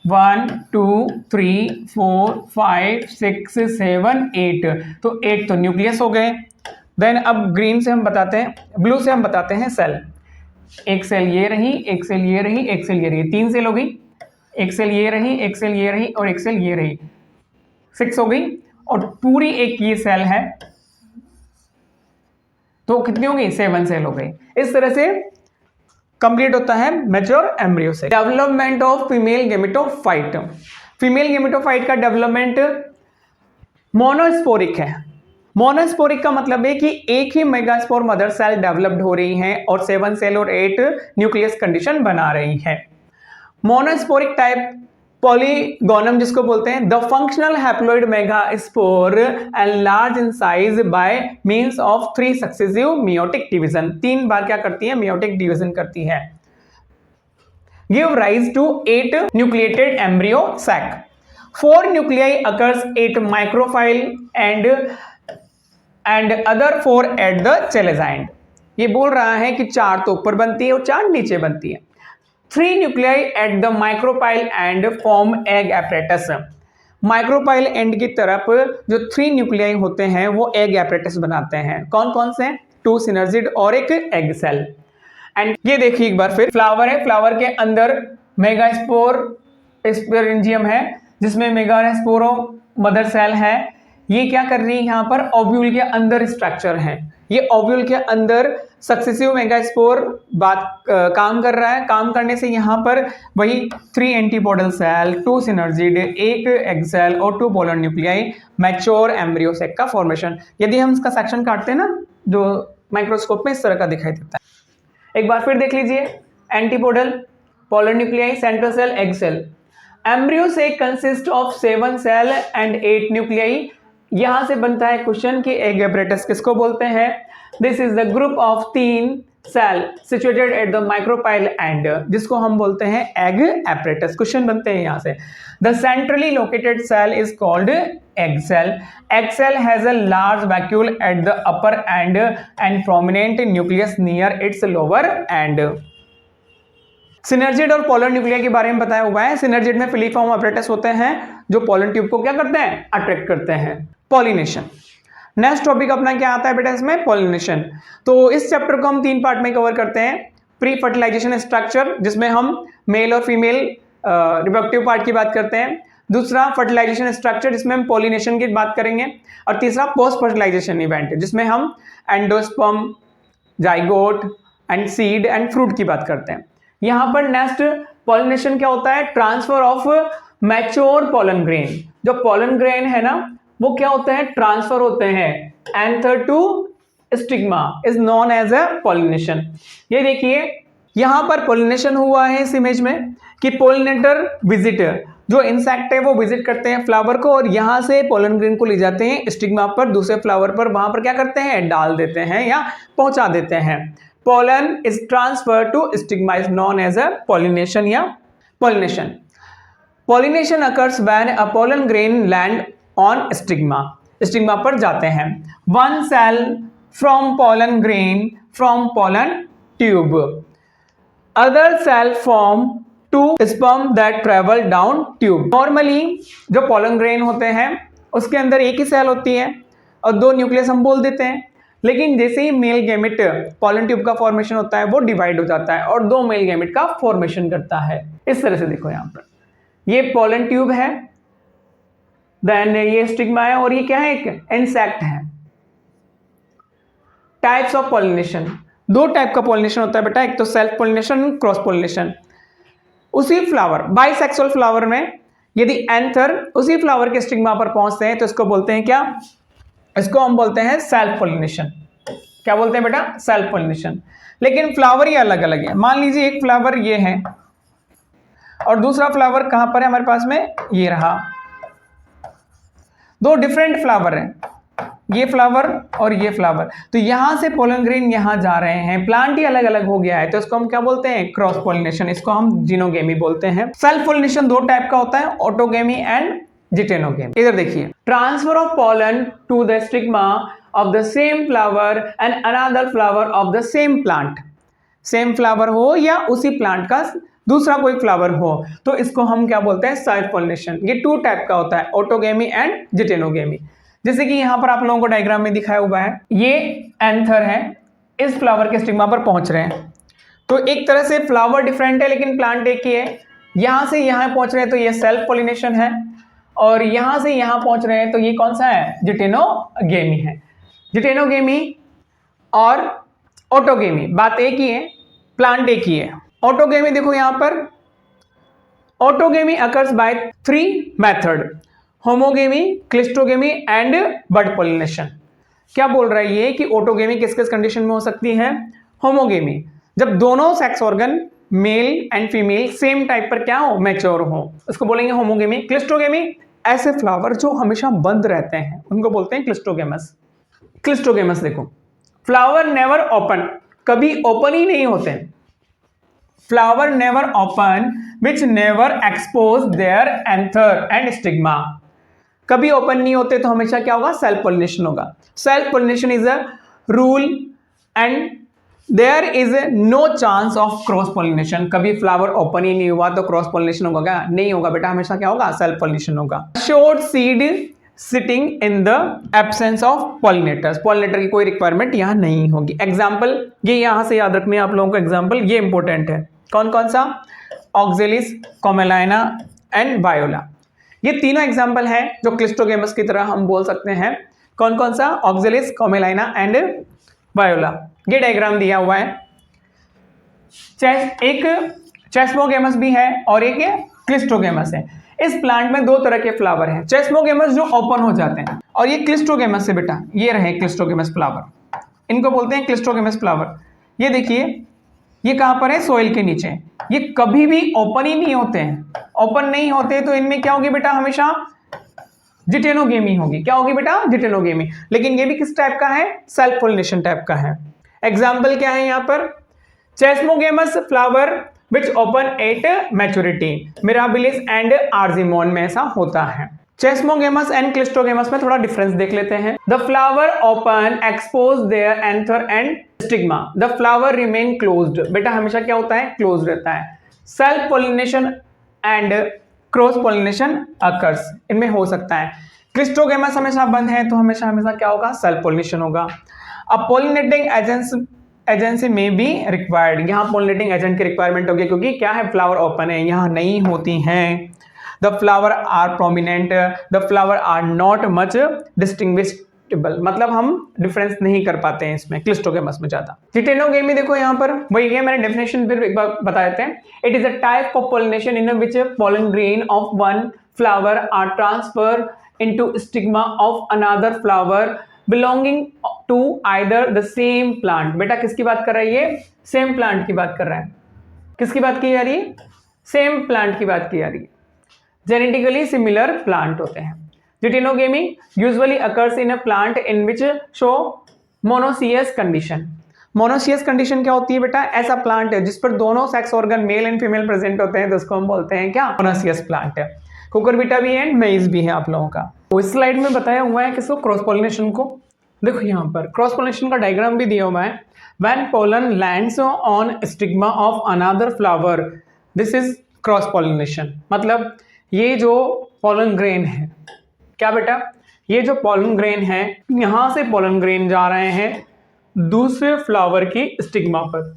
1 2 3 4 5 6 7 8, तो 8 तो न्यूक्लियस हो गए। देन अब ग्रीन से हम बताते हैं, ब्लू से हम बताते हैं सेल। एक सेल ये रही, एक सेल ये रही, एक सेल ये रही, 3 सेल हो गई, एक सेल ये रही, एक सेल ये रही और एक सेल ये रही, 6 हो गई। और पूरी एक ये सेल है तो कितनी हो गई 7 सेल हो गई। इस तरह से कंप्लीट होता है मैच्योर एम्ब्रियो से। Development of female gametophyte. Female gametophyte का डेवलपमेंट मोनोस्पोरिक है। मोनोस्पोरिक का मतलब है कि एक ही मेगास्पोर मदर सेल डेवलप्ड हो रही है और 7 सेल और 8 न्यूक्लियस कंडीशन बना रही है। मोनोस्पोरिक टाइप पॉलीगोनम जिसको बोलते हैं, the functional haploid megaspore and large in size by means of 3 successive meiotic division. 3 बार क्या करती है मियोटिक डिवीजन करती है। Give rise to 8 nucleated embryo sac. 4 nuclei occurs 8 micropyle and other 4 at the chalaza end. ये बोल रहा है कि 4 तो ऊपर बनती है और 4 नीचे बनती है। 3 nuclei eight the micropyle and form egg apparatus. Micropyle and की तरफ जो 3 न्यूक्लियाई होते हैं वो एग एपरेटस बनाते हैं। कौन कौन से 2 सिनर्जिड और एक एग सेल। एंड ये देखिए एक बार फिर फ्लावर है, फ्लावर के अंदर मेगास्पोर स्पोरेंजियम है जिसमें मेगास्पोरो मदर सेल है। ये क्या कर रही है यहाँ पर ओव्यूल के अंदर स्ट्रक्चर है, ये ओव्यूल के अंदर सक्सेसिव मेगास्पोर काम कर रहा है। काम करने से यहाँ पर वही 3 एंटीपोडल सेल, 2 सिनर्जिड, एक एग सेल और 2 polar nuclei, mature embryo sac का फॉर्मेशन। यदि हम इसका सेक्शन काटते हैं ना जो माइक्रोस्कोप में इस तरह का दिखाई देता है। एक बार फिर देख लीजिए, antipodal, polar nuclei, central cell, egg cell. Embryo sac consist of 7 cell and 8 nuclei. यहां से बनता है क्वेश्चन कि एग एपरेटस किसको बोलते हैं। This is the group of 3 cell situated at the micropyle end, जिसको हम बोलते हैं एग एपरेटस। क्वेश्चन बनते हैं यहां से। The centrally located cell is called egg cell. Egg cell has a large vacuole at the upper end end prominent nucleus near its lower end. Synergid और पोलर न्यूक्लिया के बारे में बताया हुआ है। सिनर्जिड में फिलीफॉर्म एपरेटस होते हैं जो पोलन ट्यूब को क्या करते हैं अट्रैक्ट करते हैं। पॉलिनेशन नेक्स्ट टॉपिक अपना क्या आता है बेटा इसमें, पॉलिनेशन। तो इस चैप्टर को हम 3 पार्ट में कवर करते हैं। प्री फर्टिलाइजेशन स्ट्रक्चर जिसमें हम मेल और फीमेल रिप्रोडक्टिव पार्ट की बात करते हैं। दूसरा फर्टिलाइजेशन स्ट्रक्चर जिसमें हम पॉलिनेशन की बात करेंगे। और तीसरा पोस्ट फर्टिलाइजेशन इवेंट जिसमें हम endosperm, zygote, and seed and fruit की बात करते हैं। यहाँ पर नेक्स्ट पॉलिनेशन क्या होता है, transfer of mature pollen grain. जो पॉलन ग्रेन है ना वो क्या होते हैं, ट्रांसफर होते हैं anther to stigma is known as a pollination. ये देखिए यहां पर पॉलिनेशन हुआ है इस इमेज में कि पोलिनेटर विजिटर, जो इंसेक्ट है वो विजिट करते हैं फ्लावर को और यहां से पोलन ग्रेन को ले जाते हैं स्टिग्मा पर, दूसरे फ्लावर पर, वहां पर क्या करते हैं, डाल देते हैं या पहुंचा देते हैं। Pollen is transfer to stigma is known as a pollination या pollination. Pollination occurs when a pollen grain land on stigma, stigma पर जाते हैं। One cell from pollen grain from pollen tube, other cell form two sperm that travel down tube. Normally जो पोलन ग्रेन होते हैं उसके अंदर एक ही सेल होती है और दो न्यूक्लियस हम बोल देते हैं, लेकिन जैसे ही मेल गैमेट पोलन ट्यूब का फॉर्मेशन होता है वो डिवाइड हो जाता है और दो मेल गैमेट का फॉर्मेशन करता है। इस तरह से देखो यहाँ पर ये पोलन ट्यूब है, देन ये स्टिग्मा है और ये क्या है, एक इंसेक्ट है। टाइप्स ऑफ पॉलिनेशन, दो टाइप का पॉलिनेशन होता है बेटा, एक तो सेल्फ पॉलिनेशन, क्रॉस पॉलिनेशन। उसी फ्लावर, बाइसेक्सुअल फ्लावर में यदि एंथर उसी फ्लावर के स्टिग्मा पर पहुंचते हैं तो इसको बोलते हैं क्या, इसको हम बोलते हैं सेल्फ पॉलिनेशन। क्या बोलते हैं बेटा, सेल्फ पॉलिनेशन। लेकिन फ्लावर ये अलग अलग है। मान लीजिए एक फ्लावर ये है और दूसरा फ्लावर कहां पर है हमारे पास में, ये रहा। दो डिफरेंट फ्लावर हैं, ये फ्लावर और ये फ्लावर, तो यहां से पोलन ग्रेन यहां जा रहे हैं, प्लांट ही अलग अलग हो गया है, तो इसको हम क्या बोलते हैं, क्रॉस पॉलिनेशन। इसको हम जीनोगेमी बोलते हैं। सेल्फ पॉलिनेशन दो टाइप का होता है, ऑटोगेमी एंड जिटेनोगेमी। इधर देखिए, transfer of pollen to the stigma of the same flower and another flower of the same plant. Same flower हो या उसी प्लांट का दूसरा कोई फ्लावर हो तो इसको हम क्या बोलते हैं, सेल्फ पॉलिनेशन। ये टू टाइप का होता है, ऑटोगेमी एंड जिटेनोगेमी। जैसे कि यहां पर आप लोगों को डायग्राम में दिखाया हुआ है, ये एंथर है, इस फ्लावर के स्टिग्मा पर पहुंच रहे हैं, तो एक तरह से फ्लावर डिफरेंट है लेकिन प्लांट एक ही है। यहां से यहां पहुंच रहे हैं तो ये सेल्फ पॉलिनेशन है और यहां से यहां पहुंच रहे हैं तो ये कौन सा है, जिटेनोगेमी है। जिटेनोगेमी और ऑटोगेमी बात एक ही है, प्लांट एक ही है। ऑटोगेमी देखो यहां पर, autogamy occurs by three method, homogamy, cleistogamy and bud pollination. क्या बोल रहा है ये कि ऑटोगेमी किस किस कंडीशन में हो सकती है, होमोगेमी जब दोनों sex organ male and female same type पर क्या हो, मैच्योर हो, उसको बोलेंगे होमोगेमी। क्लिस्टोगेमी ऐसे फ्लावर जो हमेशा बंद रहते हैं उनको बोलते हैं क्लिस्टोगेमस। क्लिस्टोगेमस देखो, फ्लावर नेवर ओपन, कभी ओपन ही नहीं होते। Flower never open which never expose their anther and stigma, कभी ओपन नहीं होते तो हमेशा क्या होगा, सेल्फ पॉलिनेशन होगा। Self pollination is a rule and there is no chance of cross pollination. कभी फ्लावर ओपन ही नहीं हुआ तो क्रॉस पॉलिनेशन होगा क्या, नहीं होगा बेटा, हमेशा क्या होगा, सेल्फ पॉलिनेशन होगा। Short seed sitting in the absence of pollinators, pollinator की कोई रिक्वायरमेंट यहां नहीं होगी। एग्जाम्पल ये यहां से याद रखने आप लोगों को, एग्जाम्पल ये इंपॉर्टेंट है, कौन कौन सा, ऑक्जेलिस, कॉमेलाइना एंड वायोला। ये तीनों एग्जाम्पल हैं जो क्लिस्टोगेमस की तरह हम बोल सकते हैं। कौन कौन सा, ऑक्जेलिस, कॉमेलाइना एंड वायोला। ये डायग्राम दिया हुआ है। एक चेस्मोगेमस भी है और एक क्लिस्टोगेमस है। इस प्लांट में दो तरह के फ्लावर हैं, चेस्मोगेमस जो ओपन हो जाते हैं और ये क्लिस्टोगेमस है बेटा, ये रहे क्लिस्टोगेमस फ्लावर, इनको बोलते हैं क्लिस्टोगेमस फ्लावर। ये देखिए ये कहां पर है, सोइल के नीचे, ये कभी भी ओपन ही नहीं होते हैं। ओपन नहीं होते तो इनमें क्या होगी बेटा, हमेशा जिटेनोगेमी होगी। क्या होगी बेटा, जिटेनोगेमी। लेकिन ये भी किस टाइप का है, सेल्फ पॉलिनेशन टाइप का है। एग्जाम्पल क्या है यहाँ पर, chasmogamous flower which open at maturity, mirabilis and argemone में ऐसा होता है। चेस्मोगेमस एंड क्लिस्टोगेमस में थोड़ा डिफरेंस देख लेते हैं। The flower open expose their anther and stigma, the flower remain closed, बेटा हमेशा क्या होता है, क्लोज रहता है। Self pollination and cross pollination occurs, इनमें हो सकता है। क्लिस्टोगेमस हमेशा बंद है तो हमेशा हमेशा क्या होगा, सेल्फ पॉलिनेशन होगा। अब पॉलिनेटिंग एजेंसी में भी रिक्वायर्ड, यहाँ पॉलिनेटिंग एजेंट की रिक्वायरमेंट होगी क्योंकि क्या है, फ्लावर ओपन है, यहाँ नहीं होती हैं। The flower are prominent, the flower are not much distinguished indistinguishable, मतलब हम डिफरेंस नहीं कर पाते हैं इसमें क्लिस्टोगेमस में ज्यादा। जिटेनोगेमी देखो यहाँ पर वही है, मैंने डेफिनेशन फिर एक बार बता देते हैं। It is a type of pollination in which pollen grain of one flower are transferred into stigma of another flower belonging to either the same plant। बेटा किसकी बात कर रहा है ये? सेम प्लांट की बात कर रहा है। किसकी बात की जा रही है? सेम प्लांट की बात की जा रही है। जेनेटिकली सिमिलर प्लांट होते हैं। Geitonogamy usually occurs in a plant in which show monoecious condition. Monoecious condition क्या होती है बेटा? ऐसा प्लांट है जिस पर दोनों sex organ male and female present होते हैं, तो उसको हम बोलते हैं क्या? मोनोसियस प्लांट है। कुकुरबिटा भी है एंड मेज भी है आप लोगों का। तो इस स्लाइड में बताया हुआ है किसको? क्रॉस पॉलिनेशन को। देखो यहाँ पर क्रॉस पॉलिनेशन का डायग्राम भी दिया हुआ है। When pollen lands on stigma of another flower, this is cross pollination. मतलब ये जो पॉलन ग्रेन है, क्या बेटा? ये जो पॉलन ग्रेन है, यहां से पॉलन ग्रेन जा रहे हैं दूसरे फ्लावर की स्टिग्मा पर,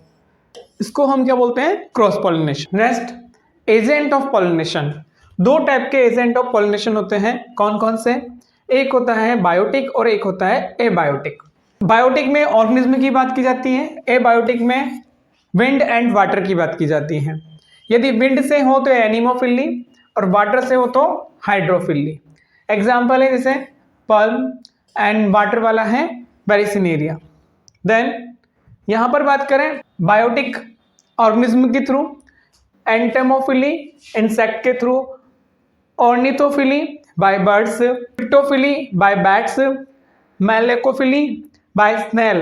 इसको हम क्या बोलते हैं? Cross pollination. Next, agent of pollination. दो टाइप के एजेंट ऑफ पॉलिनेशन होते हैं। कौन कौन से? एक होता है बायोटिक और एक होता है एबायोटिक। बायोटिक में ऑर्गेनिज्म की बात की जाती है, एबायोटिक में विंड एंड वाटर की बात की जाती है। यदि विंड से हो तो एनिमोफिली और वाटर से हो तो हाइड्रोफिली। एग्जाम्पल है जैसे पल्म एंड वाटर वाला है वेरिसिनेरिया। देन यहाँ पर बात करें बायोटिक ऑर्गेनिज्म के थ्रू, एंटेमोफिली इंसेक्ट के थ्रू, ornithophily by birds, pictophily by bats, malacophily by snail.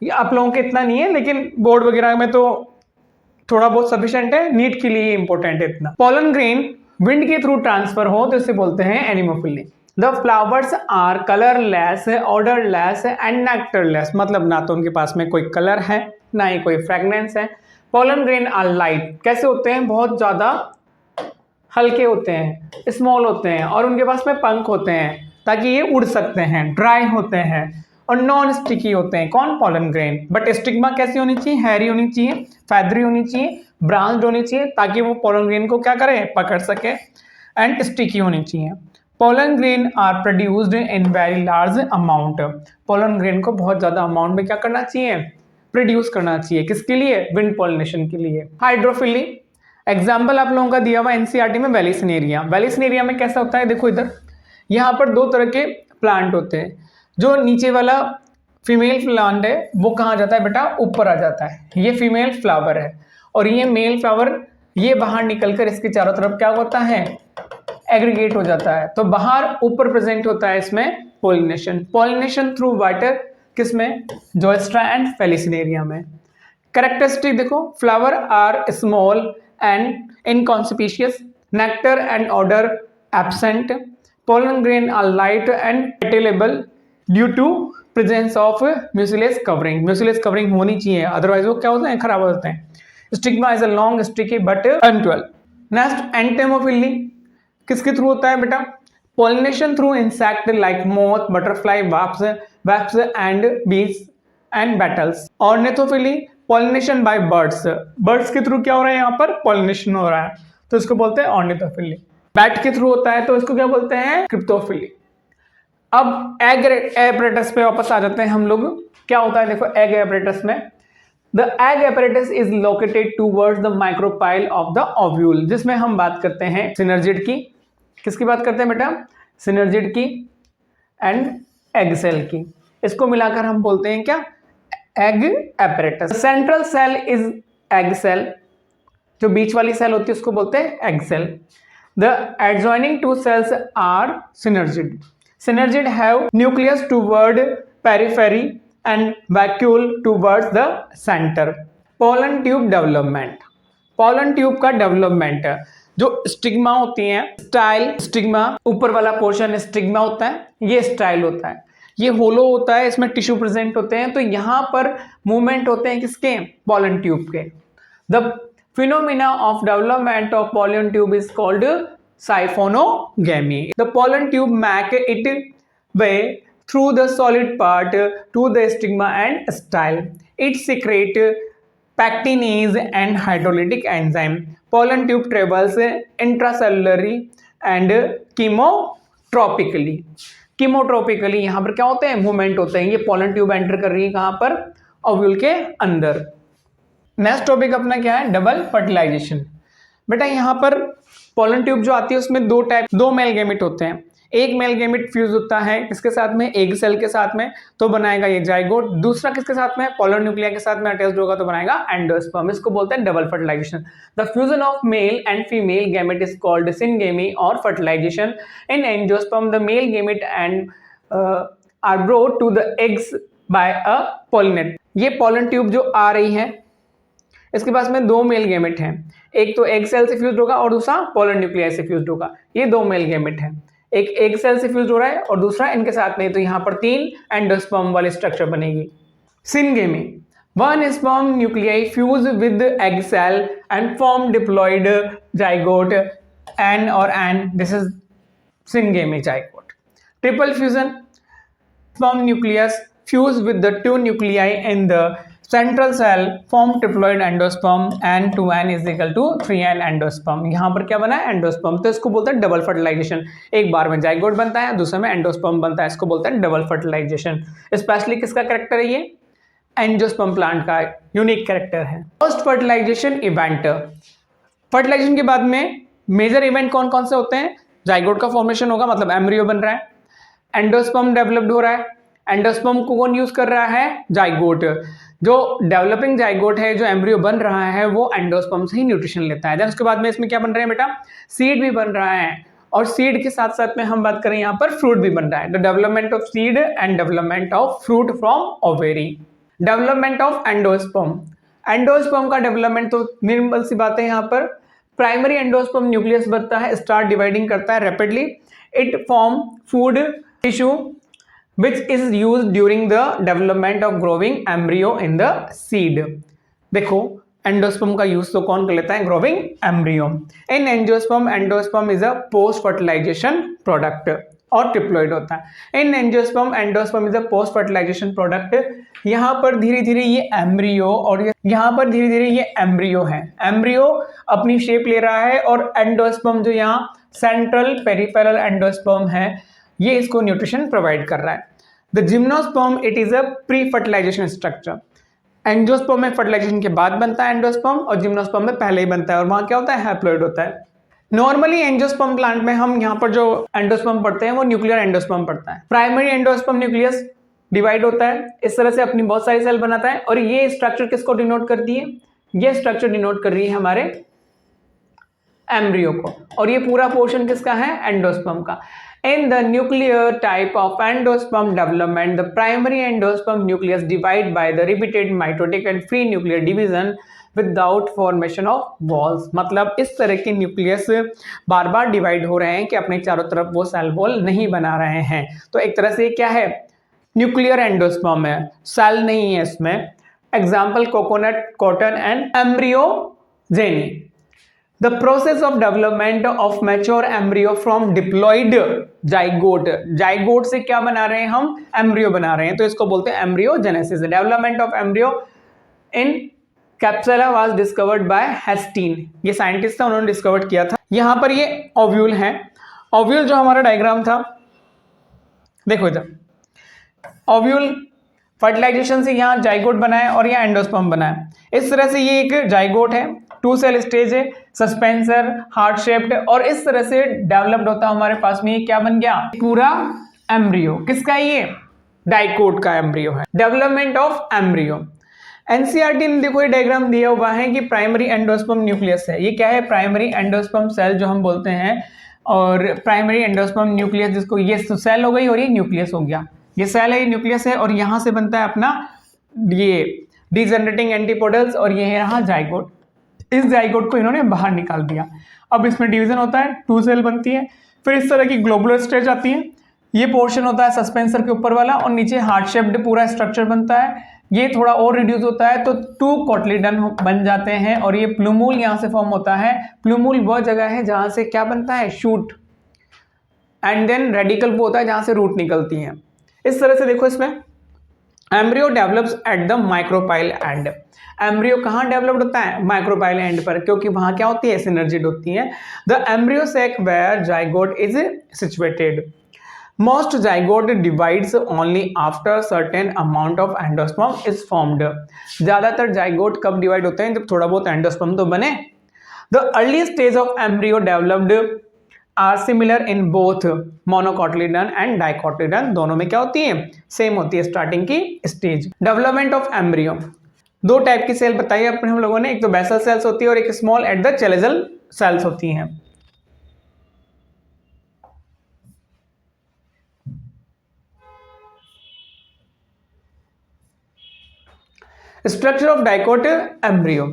ये आप लोगों के इतना नहीं है, लेकिन बोर्ड वगैरह में तो थोड़ा बहुत सफिशिएंट है, नीट के लिए इंपॉर्टेंट है इतना। पॉलन ग्रेन विंड के थ्रू ट्रांसफर हो तो इसे बोलते हैं anemophily. The flowers are colourless, odourless and nectarless, मतलब ना तो उनके पास में कोई कलर है ना ही कोई फ्रेगनेंस है। पॉलन ग्रेन आर लाइट, कैसे होते हैं? बहुत ज्यादा हल्के होते हैं, स्मॉल होते हैं और उनके पास में पंख होते हैं ताकि ये उड़ सकते हैं। ड्राई होते हैं और नॉन स्टिकी होते हैं। कौन? Pollen grain. बट स्टिग्मा कैसी होनी चाहिए? हैरी होनी चाहिए, फैदरी होनी चाहिए, ब्रांच्ड होनी चाहिए ताकि वो पॉलन ग्रेन को क्या करे? पकड़ सके, एंड स्टिकी होनी चाहिए। Pollen grain are produced in very large amount. Pollen grain को बहुत ज्यादा अमाउंट में क्या करना चाहिए? प्रोड्यूस करना चाहिए। किसके लिए? विंड पॉलिनेशन के लिए। हाइड्रोफिली एग्जाम्पल आप लोगों का दिया हुआ एनसीईआरटी में वेलिसिनेरिया। वेलिसिनेरिया में कैसा होता है? देखो इधर, यहाँ पर दो तरह के प्लांट होते हैं। जो नीचे वाला फीमेल प्लांट है वो कहाँ जाता है बेटा? ऊपर आ जाता है। ये फीमेल फ्लावर है और ये मेल फ्लावर, ये बाहर निकलकर इसके चारों तरफ क्या होता है? एग्रीगेट हो जाता है। तो बाहर ऊपर प्रेजेंट होता है इसमें पॉलिनेशन। पॉलिनेशन थ्रू वाटर किसमें? जोस्ट्रा एंड वेलिसिनेरिया में। कैरेक्टरिस्टिक देखो, flower are small and inconspicuous, nectar and order absent, pollen grain are light and petalable due to presence of mucilage covering। mucilage covering होनी चाहिए, अदरवाइज वो क्या होते हैं? खराब होते हैं। Stigma is a long sticky but अनट्वेल। नेक्स्ट, एंटेमोफिली किसके थ्रू होता है बेटा? Pollination through insect like moth, butterfly, wasps and bees and beetles. Ornithophily pollination by birds. Birds के थ्रू क्या हो रहा है? यहाँ पर पॉलिनेशन हो रहा है, तो इसको बोलते हैं ऑर्निथोफिली। बैट के थ्रू होता है तो इसको क्या बोलते हैं? क्रिप्टोफिली। अब एग एपरेटस पे वापस आ जाते हैं हम लोग। क्या होता है? देखो एग एपरेटस में, the egg apparatus is located towards the micropyle of the ovule, जिसमें हम बात करते हैं सिनर्जिड की। किसकी बात करते हैं बेटा? सिनर्जिड की एंड एग सेल की। इसको मिलाकर हम बोलते हैं क्या? Egg apparatus. Central cell is egg cell, जो बीच वाली सेल होती है उसको बोलते हैं egg cell. The adjoining two cells are synergid. Synergid have nucleus toward periphery and vacuole towards the center. Pollen tube development. Pollen tube का development जो स्टिग्मा होती है, स्टाइल स्टिग्मा, ऊपर वाला पोर्शन स्टिग्मा होता है, ये स्टाइल होता है, ये होलो होता है, इसमें टिश्यू प्रेजेंट होते हैं। तो यहाँ पर मूवमेंट होते हैं किसके? पॉलन ट्यूब के। The phenomena of development of pollen tube is called siphonogamy. The pollen tube make it way through the solid part to the stigma and style. It secrete pectinase and hydrolytic enzyme. Pollen tube travels intracellularly and chemotropically. कीमोट्रोपिकली यहाँ पर क्या होते हैं, मूवमेंट होते हैं। ये पोलन ट्यूब एंटर कर रही है कहाँ पर, ओव्यूल के अंदर। नेक्स्ट टॉपिक अपना क्या है, डबल फर्टिलाइजेशन। बेटा यहाँ पर पोलन ट्यूब जो आती है उसमें दो मेल गैमेट होते हैं। एक मेल गैमेट फ्यूज होता है किसके साथ में, एग सेल के साथ में, तो बनाएगा ये जाइगोट। दूसरा किसके साथ में, पोलर न्यूक्लिया के साथ में अटैच्ड होगा तो बनाएगा एंडोस्पर्म। इसको बोलते हैं double fertilization. The fusion of male and female gamete is called syngamy और fertilization. In angiosperm the male gamete and are brought to the eggs by a pollinate. ये पोलन ट्यूब जो आ रही है इसके पास में दो मेल गैमेट हैं, एक तो एग सेल से फ्यूज्ड होगा और दूसरा पोलर न्यूक्लिया से फ्यूज्ड होगा। ये दो मेल गैमेट हैं, एक एग सेल से फ्यूज हो रहा है और दूसरा इनके साथ में, तो यहाँ पर 3 एंडोस्पर्म वाली स्ट्रक्चर बनेगी। Syngamy, one sperm nuclei fuse with egg cell and form diploid zygote n और n, this is syngamy zygote. Triple fusion, sperm nucleus fuse with the 2 nuclei in the central cell form triploid endosperm n 2n is equal to 3n endosperm. यहाँ पर क्या बना है, एंडोस्पर्म, तो इसको बोलते हैं डबल फर्टिलाइजेशन। एक बार में जाइगोट बनता है, दूसरे में एंडोस्पर्म बनता है, इसको बोलते हैं डबल फर्टिलाइजेशन। स्पेशली किसका कैरेक्टर है, ये एंजियोस्पर्म प्लांट का यूनिक कैरेक्टर है। पोस्ट फर्टिलाइजेशन इवेंट, फर्टिलाइजेशन के बाद में मेजर इवेंट कौन कौन से होते हैं, जाइगोट का फॉर्मेशन होगा, मतलब एम्ब्रियो बन रहा है, एंडोस्पर्म डेवलप्ड हो रहा है। एंडोस्पर्म को कौन यूज कर रहा है, जाइगोट। जो डेवलपिंग जाइगोट है, जो एम्ब्रियो बन रहा है, वो एंडोस्पर्म से ही न्यूट्रिशन लेता है। देन उसके बाद में इसमें क्या बन रहे हैं बेटा, सीड भी बन रहा है, और सीड के साथ साथ में हम बात करें यहाँ पर फ्रूट भी बन रहा है। The development of seed and development of fruit from ovary. Development of endosperm, endosperm का डेवलपमेंट तो निर्मल सी बात है, यहाँ पर प्राइमरी एंडोस्पर्म न्यूक्लियस बनता है, स्टार्ट डिवाइडिंग करता है rapidly, it form food tissue which is used during the development of growing embryo in the seed। देखो एंडोस्पर्म का यूज तो कौन कर लेता है, growing embryo. In angiosperm, endosperm is a post fertilization product और ट्रिप्लॉइड होता है। In angiosperm, endosperm is a post fertilization product. यहाँ पर धीरे धीरे ये एम्ब्रियो और यहाँ पर धीरे धीरे ये एम्ब्रियो है, एम्ब्रियो अपनी शेप ले रहा है, और एंडोस्पर्म जो यहाँ सेंट्रल पेरिफेरल एंडोस्पर्म है, ये इसको न्यूट्रिशन प्रोवाइड कर रहा है। The gymnosperm, it is a pre fertilization structure. Angiosperm में फर्टिलाइजेशन के बाद बनता है एंडोस्पर्म, और जिम्नोस्पर्म में पहले ही बनता है, और वहां क्या होता है, हैप्लॉइड होता है। नॉर्मली एंजियोस्पर्म प्लांट में हम यहाँ पर जो एंडोस्पर्म पढ़ते हैं वो न्यूक्लियर एंडोस्पर्म पढ़ता है। प्राइमरी एंडोस्पर्म न्यूक्लियस डिवाइड होता है, इस तरह से अपनी बहुत सारी सेल बनाता है, और ये स्ट्रक्चर किसको डिनोट करती है, ये स्ट्रक्चर डिनोट कर रही है हमारे एम्ब्रियो को, और ये पूरा पोर्शन किसका है, एंडोस्पर्म का। In the nuclear type of endosperm development, the primary endosperm nucleus divide by the repeated mitotic and free nuclear division without formation of walls। मतलब इस तरह के न्यूक्लियस बार बार डिवाइड हो रहे हैं कि अपने चारों तरफ वो सेल वॉल नहीं बना रहे हैं। तो एक तरह से क्या है, न्यूक्लियर एंडोस्पर्म है, सेल नहीं है इसमें। Example coconut, cotton and embryogeny. The process of development of mature embryo from diploid zygote, zygote से क्या बना रहे हैं हम, एम्ब्रियो बना रहे हैं, तो इसको बोलते हैं embryogenesis. Development of embryo in capsella was discovered by Hanstein, ये साइंटिस्ट था, उन्होंने डिस्कवर किया था। यहाँ पर ये ओव्यूल है, ओव्यूल जो हमारा डायग्राम था, देखो इधर ओव्यूल फर्टिलाइजेशन से यहाँ जाइगोट बना है और यहाँ एंडोस्पर्म बना है। इस तरह से ये एक जाइगोट है, 2 सेल स्टेज है, सस्पेंसर, हार्ट शेप्ड, और इस तरह से डेवलप्ड होता है हमारे पास में। ये क्या बन गया, पूरा एम्ब्रियो। किसका है ये, डाइकोट का एम्ब्रियो है। डेवलपमेंट ऑफ एम्ब्रियो, एनसीईआरटी ने देखो ये डायग्राम दिया हुआ है कि प्राइमरी एंडोस्पर्म न्यूक्लियस है। ये क्या है, प्राइमरी एंडोस्पर्म सेल जो हम बोलते हैं, और प्राइमरी एंडोस्पर्म न्यूक्लियस, जिसको ये सेल हो गई और ये न्यूक्लियस हो गया, ये सेल है, ये न्यूक्लियस है, और यहाँ से बनता है अपना ये डिजेनरेटिंग एंटीपोडल्स, और ये है यहाँ जाइगोट। इस जाइगोट को इन्होंने बाहर निकाल दिया। अब इसमें डिवीजन होता है, 2 सेल बनती है, फिर इस तरह की ग्लोबुलर स्टेज आती है। ये पोर्शन होता है सस्पेंसर के ऊपर वाला, और नीचे हार्ट शेप्ड पूरा स्ट्रक्चर बनता है। ये थोड़ा और रिड्यूस होता है तो 2 कोटलीडन बन जाते हैं, और ये प्लूमूल यहाँ से फॉर्म होता है। प्लूमूल वह जगह है जहाँ से क्या बनता है, शूट, एंड देन रेडिकल वो होता है जहाँ से रूट निकलती है। इस तरह से देखो इसमें embryo develops eight the micropyle and. Embryo कहाँ डेवलप्ड होता है, माइक्रोपाइल एंड पर, क्योंकि वहां क्या होती है, सिनर्जिड होती है। The embryo sac where zygote is situated. Most zygote divides only after certain amount of endosperm is formed. ज्यादातर जाइगोट कब डिवाइड होते हैं? जब थोड़ा बहुत एंडोस्पर्म तो बने. The early stage of embryo developed are similar in both monocotyledon and dicotyledon. दोनों में क्या होती है? सेम होती है स्टार्टिंग की स्टेज. डेवलपमेंट ऑफ एम्ब्रियो, दो टाइप की सेल बताई अपने हम लोगों ने, एक तो बेसल सेल्स होती है और एक small at the chalazal cells होती हैं. Structure of dicot embryo.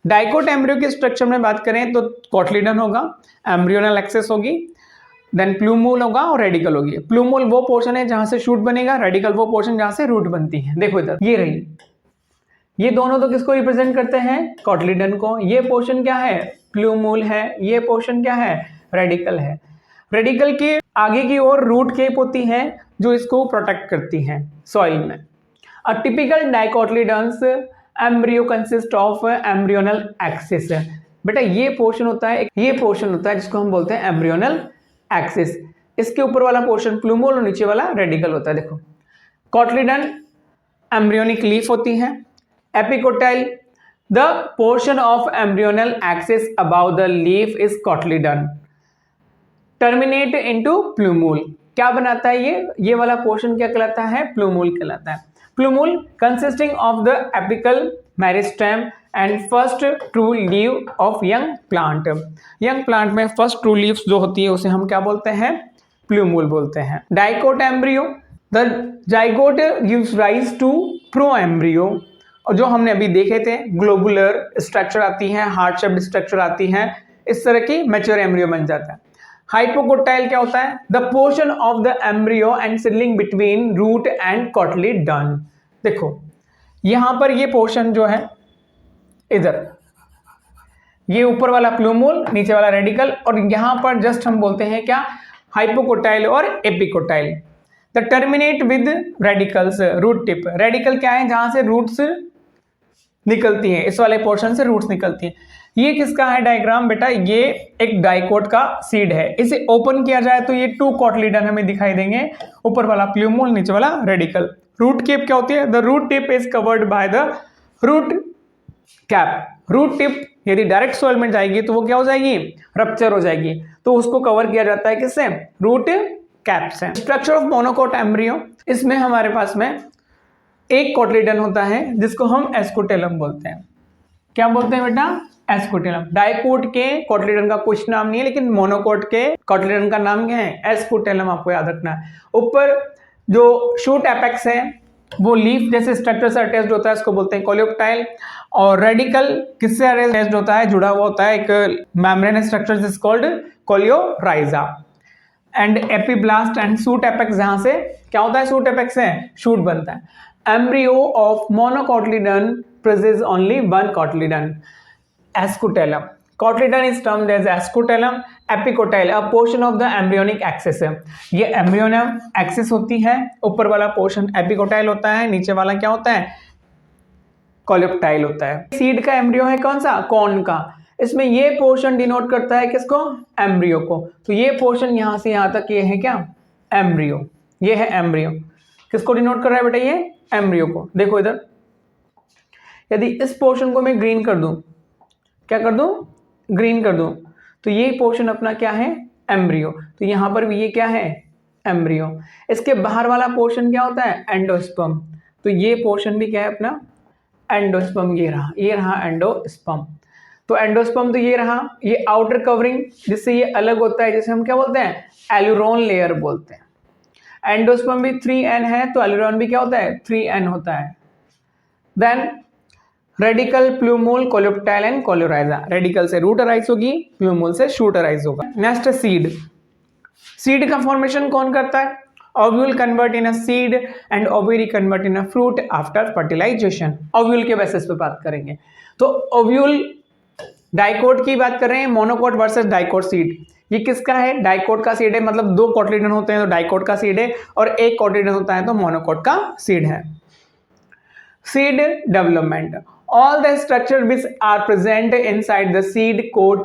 Dicot embryo के स्ट्रक्चर में बात करें तो कोटलीडन होगा, एम्ब्रियोनल एक्सेस होगी, देन प्लूमूल होगा और रेडिकल होगी. प्लूमूल वो पोर्शन है जहां से शूट बनेगा, रेडिकल वो पोर्शन जहां से रूट बनती है. देखो इधर ये रही, ये दोनों तो किसको रिप्रेजेंट करते हैं? कोटलीडन को. ये पोर्शन क्या है? प्लूमूल है. ये पोर्शन क्या है? रेडिकल है. रेडिकल के आगे की ओर रूट केप होती है जो इसको प्रोटेक्ट करती है सॉइल में. A typical dicotyledon's embryo consists of embryonal axis. बेटा ये पोर्शन होता है, ये पोर्शन होता है जिसको हम बोलते हैं एम्ब्रियोनल एक्सिस. इसके ऊपर वाला पोर्शन प्लूमोल और नीचे वाला रेडिकल होता है. देखो कोटलीडन एम्ब्रियोनिक लीफ होती है. Epicotyl, the portion of embryonal axis about the leaf is cotyledon, terminate into plumule. क्या बनाता है ये वाला पोर्शन क्या कहलाता है? प्लूमूल कहलाता है. Plumule consisting of the apical meristem and first true leaf of young plant. Young plant में first true leaves जो होती है उसे हम क्या बोलते हैं? Plumule बोलते हैं. Dicot embryo, the zygote gives rise to proembryo. और जो हमने अभी देखे थे ग्लोबुलर स्ट्रक्चर आती है, हार्ट शेप्ड स्ट्रक्चर आती है, इस तरह की मैच्योर एम्ब्रियो बन जाता है. हाइपोकोटाइल क्या होता है? The portion of the embryo and seedling between root and cotyledon. देखो यहां पर ये पोर्शन जो है इधर, ये ऊपर वाला प्लूमूल, नीचे वाला रेडिकल, और यहां पर जस्ट हम बोलते हैं क्या? हाइपोकोटाइल और epicotyl. The terminate with radicles, root tip. Radicle क्या है? जहां से रूट्स निकलती हैं, इस वाले पोर्शन से रूट्स निकलती हैं. ये किसका है डायग्राम? बेटा ये एक डाइकोट का सीड है. इसे ओपन किया जाए तो ये 2 कोटलीडन हमें दिखाई देंगे, ऊपर वाला प्लूमूल, नीचे वाला रेडिकल. रूट टिप क्या होती है? The root tip is covered by the root cap. Root tip यदि डायरेक्ट सॉइल में जाएगी तो वो क्या हो जाएगी? रप्चर हो जाएगी. तो उसको कवर किया जाता है किससे? रूट कैप से. स्ट्रक्चर ऑफ मोनोकोट एम्ब्रियो, इसमें हमारे पास में एक कोटलीडन होता है जिसको हम एस्कोटेलम बोलते हैं. क्या बोलते हैं बेटा? एस्कोटेलम. डाइकोट के कोटलीडन का कुछ नाम नहीं है, लेकिन मोनोकोट के कोटलीडन का नाम क्या है? एस्कोटेलम. आपको याद रखना है. ऊपर जो शूट एपेक्स है वो लीफ जैसे स्ट्रक्चर से अटैच्ड होता है, इसको बोलते हैं कोलियोप्टाइल. और रेडिकल किससे अटैच्ड होता है? जुड़ा हुआ होता है एक membranous structure is called coleorhiza. And epiblast and shoot apex, जहां से क्या होता है? शूट एपेक्स है, शूट बनता है. Embryo of monocotyledon possesses only one cotyledon. Escutellum. Cotyledon is termed as escutellum. Epicotyle, a portion of the embryonic axis. ये एम्ब्रियोनम एक्सिस होती है, ऊपर वाला पोर्शन एपिकोटाइल होता है, नीचे वाला क्या होता है? कोलियोप्टाइल होता है. सीड का एम्ब्रियो है कौन सा? कॉर्न का. इसमें ये पोर्शन डिनोट करता है किसको? एम्ब्रियो को. तो ये पोर्शन यहां से यहां तक ये है क्या? एम्ब्रियो. ये है एम्ब्रियो. किसको डिनोट कर रहा है बेटा? ये एम्ब्रियो को. देखो इधर, यदि इस पोर्शन को मैं ग्रीन कर दूं, क्या कर दूं? ग्रीन कर दूं, तो ये पोर्शन अपना क्या है? एम्ब्रियो. तो यहां पर भी ये क्या है? एम्ब्रियो. इसके बाहर वाला पोर्शन क्या होता है? एंडोस्पर्म. तो ये पोर्शन भी क्या है अपना? एंडोस्पर्म. ये रहा एंडोस्पर्म. तो एंडोस्पर्म तो ये रहा, ये आउटर कवरिंग जिससे ये अलग होता है, जिसे हम क्या बोलते हैं? एलुरोन लेयर बोलते हैं. एंडोस्पर्म भी 3n है, तो एलुरोन भी क्या होता है? 3n होता है. Then radicle, plumule, coleoptile and coleorhiza. Radicle से रूट अराइज होगी, प्लूमूल से शूट अराइज होगा. Next seed. सीड का फॉर्मेशन कौन करता है? Ovule convert in a seed and ovary convert in a fruit after fertilization. Ovule के बेसिस पे बात करेंगे. तो ओव्यूल डाइकोट की बात कर रहे हैं, मोनोकोट वर्सेस डाइकोट सीड. ये किसका है? डाइकोट का सीड है, मतलब 2 कोटलीडन होते हैं तो डाइकोट का सीड है, और एक कोटलीडन होता है तो मोनोकोट का सीड है. Seed development. All the structures which are present inside the seed coat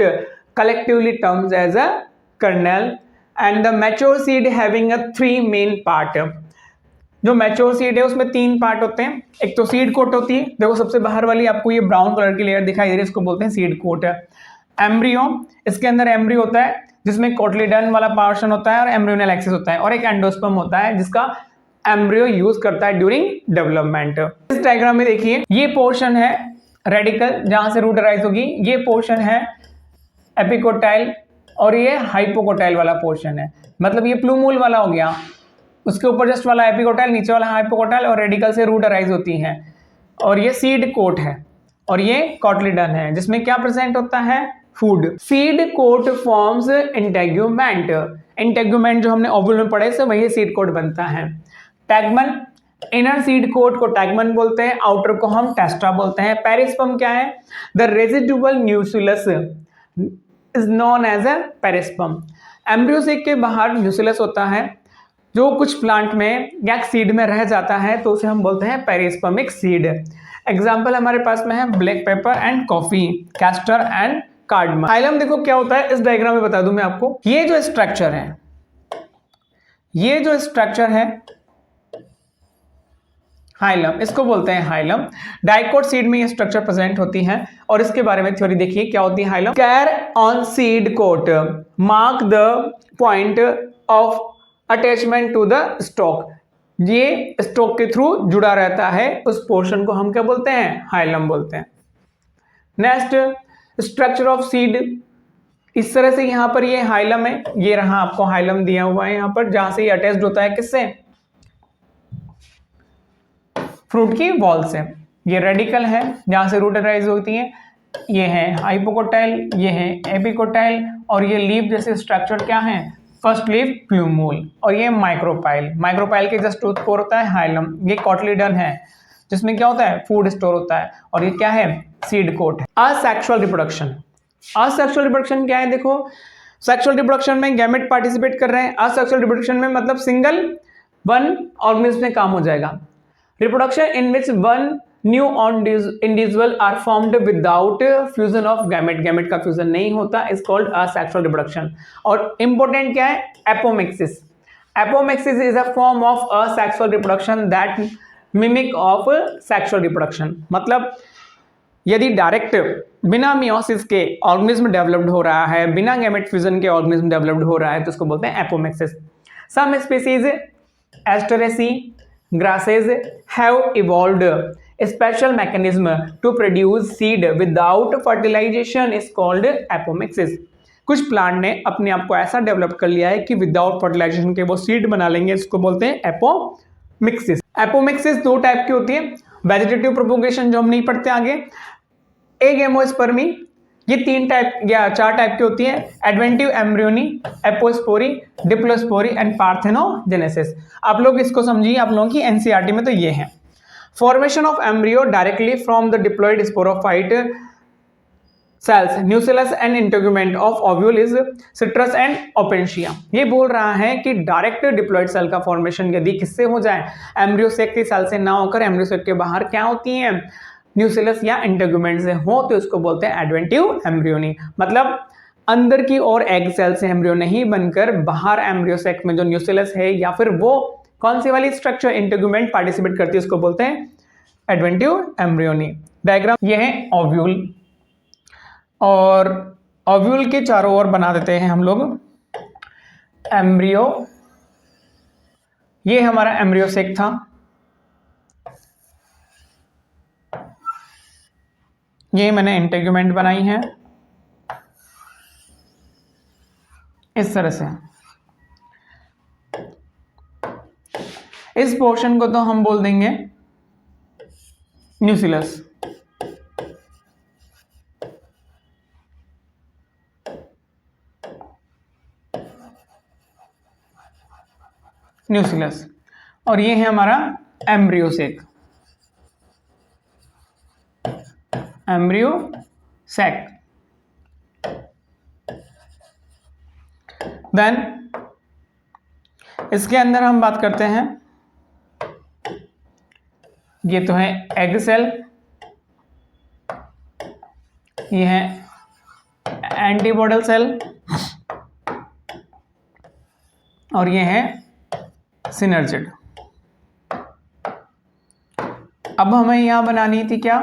collectively termed as a kernel, and the mature seed having a 3 main part. जो मैच्योर सीड है उसमें 3 पार्ट होते हैं। एक तो सीड कोट होती है, देखो सबसे बाहर वाली आपको ये ब्राउन कलर की लेयर दिखाई दे रही है, इसको बोलते हैं सीड कोट। एम्ब्रियो, इसके अंदर एम्ब्रियो होता है जिसमें कोटलीडन वाला पोर्शन होता है और एम्ब्रियोनल एक्सिस होता है, और एक एंडोस्पर्म होता है जिसका एम्ब्रियो यूज करता है ड्यूरिंग डेवलपमेंट। इस डायग्राम में देखिए ये पोर्शन है रेडिकल जहां से रूट राइज होगी, ये पोर्शन है एपिकोटाइल और ये हाइपोकोटाइल वाला पोर्शन है, मतलब ये प्लूमूल वाला हो गया, उसके ऊपर जस्ट वाला एपिकोटाइल, नीचे वाला हाइपोकोटाइल, और रेडिकल से रूट अराइज होती हैं। और ये सीड कोट है और ये कॉटलीडन है जिसमें क्या प्रेजेंट होता है, food. Seed coat forms integument. Integument जो हमने ओव्यूल में पढ़े से वही सीड कोट बनता है। टैगमन, इनर सीड कोट को टैगमन बोलते हैं, आउटर को हम टेस्टा बोलते हैं। पेरिस्पर्म क्या है, the residual nucleus is known as a perisperm. Embryo sac के बाहर न्यूक्लियस होता है जो कुछ प्लांट में या सीड में रह जाता है तो उसे हम बोलते हैं पेरिस्पर्मिक सीड। एग्जाम्पल हमारे पास में है black pepper and coffee, castor and cardamom. Hilum देखो क्या होता है, इस डायग्राम में बता दूं मैं आपको। ये जो स्ट्रक्चर है, ये जो स्ट्रक्चर है हाइलम, इसको बोलते हैं हाइलम। डाइकोट सीड में ये स्ट्रक्चर प्रेजेंट होती है और इसके बारे में थ्योरी देखिए क्या होती है। Hilum, scar on seed coat mark the point of attachment to the stalk. ये स्टॉक के थ्रू जुड़ा रहता है, उस पोर्शन को हम क्या बोलते हैं, हाइलम बोलते हैं। नेक्स्ट, स्ट्रक्चर ऑफ सीड, इस तरह से यहां पर ये हाइलम है, ये रहा आपको हाइलम दिया हुआ है यहां पर, जहां से ये अटैच्ड होता है किससे, फ्रूट की वॉल से। ये रेडिकल है जहां से रूट राइज होती है, ये है हाइपोकोटाइल, ये है एपिकोटाइल, और ये लीफ जैसे स्ट्रक्चर क्या है, फर्स्ट लीफ प्लूमूल, और ये माइक्रोपाइल। माइक्रोपाइल के जस्ट ऊपर होता है हाइलम। ये कॉटलीडन है जिसमें क्या होता है, फूड स्टोर होता है, और ये क्या है, सीड कोट है। असेक्सुअल रिप्रोडक्शन, असेक्सुअल रिप्रोडक्शन क्या है, देखो सेक्सुअल रिप्रोडक्शन में गैमेट पार्टिसिपेट कर रहे हैं। असेक्सुअल रिप्रोडक्शन में मतलब सिंगल वन ऑर्गेनिज्म में काम हो जाएगा। Reproduction in which one new individual are formed without fusion of gamete, gamete का फ्यूजन नहीं होता, इज कॉल्ड असेक्सुअल रिप्रोडक्शन। और इंपॉर्टेंट क्या है, apomixis. Apomixis is a form of asexual reproduction that mimic of sexual reproduction. मतलब यदि डायरेक्ट बिना मियोसिस के ऑर्गेनिज्म डेवलप्ड हो रहा है, बिना गैमेट फ्यूजन के ऑर्गेनिज्म डेवलप्ड हो रहा है, तो उसको बोलते हैं apomixis. Some species Asteraceae grasses have evolved a special mechanism to produce seed without fertilization is called apomixis। कुछ प्लांट ने अपने आप को ऐसा डेवलप कर लिया है कि विदाउट फर्टिलाइजेशन के वो सीड बना लेंगे, इसको बोलते हैं एपोमिक्सिस। एपोमिक्सिस 2 टाइप की होती है, वेजिटेटिव प्रोपोगेशन जो हम नहीं पढ़ते आगे, एगेमोस्पर्मी, ये 3 टाइप या 4 टाइप की होती है, adventive embryony, apospory, diplospory and parthenogenesis. आप लोग इसको समझिए, आप लोगों की एनसीईआरटी में तो ये है। Formation of embryo directly from the diploid sporophyte cells, nucleus and integument of ovule is citrus and Opuntia. ये बोल रहा है कि डायरेक्ट डिप्लॉयड सेल का फॉर्मेशन यदि किससे हो जाए, एम्ब्रियो सेक की सेल से ना होकर एम्ब्रियो सेक के बाहर क्या होती है, न्यूक्लियस या इंटेगुमेंट से हो, तो इसको बोलते हैं एडवेंटिव एम्ब्रियोनी। मतलब अंदर की ओर एग सेल से एम्ब्रियो नहीं बनकर बाहर एम्ब्रियो सेक में जो न्यूक्लियस है या फिर वो कौन सी वाली स्ट्रक्चर इंटेगुमेंट पार्टिसिपेट करती है, उसको बोलते हैं एडवेंटिव एम्ब्रियोनी। डायग्राम ये है ओव्यूल, और ओव्यूल के चारों ओर बना देते हैं हम लोग एम्ब्रियो। ये हमारा एम्ब्रियो सेक था, ये मैंने इंटेगुमेंट बनाई है इस तरह से। इस पोर्शन को तो हम बोल देंगे न्यूक्लियस। न्यूक्लियस, और ये है हमारा embryo sac, embryo sac. Then इसके अंदर हम बात करते हैं, ये तो है एग सेल, ये है एंटीबॉडल सेल, और ये है सिनर्जिड। अब हमें यहां बनानी थी क्या,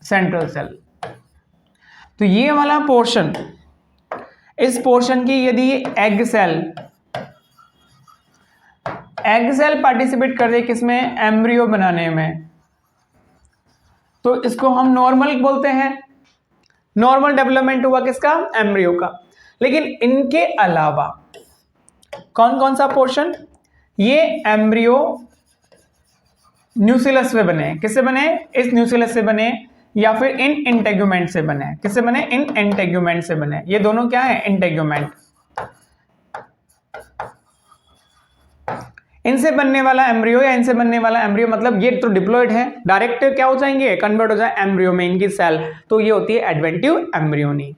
सेंट्रल सेल। तो ये वाला पोर्शन, इस पोर्शन की यदि एग सेल पार्टिसिपेट कर रही है किसमें, एम्ब्रियो बनाने में, तो इसको हम नॉर्मल बोलते हैं। नॉर्मल डेवलपमेंट हुआ किसका, एम्ब्रियो का। लेकिन इनके अलावा कौन कौन सा पोर्शन, ये एम्ब्रियो न्यूक्लियस से बने, किससे बने, इस न्यूक्लियस से बने, या फिर इन इंटेग्यूमेंट से बने। किससे बने, इन इंटेग्यूमेंट से बने। ये दोनों क्या है, इंटेग्यूमेंट। इनसे बनने वाला एम्ब्रियो या इनसे बनने वाला एम्ब्रियो, मतलब ये तो डिप्लॉयड है, डायरेक्ट क्या हो जाएंगे, कन्वर्ट हो जाए एम्ब्रियो में इनकी सेल, तो ये होती है adventive embryony.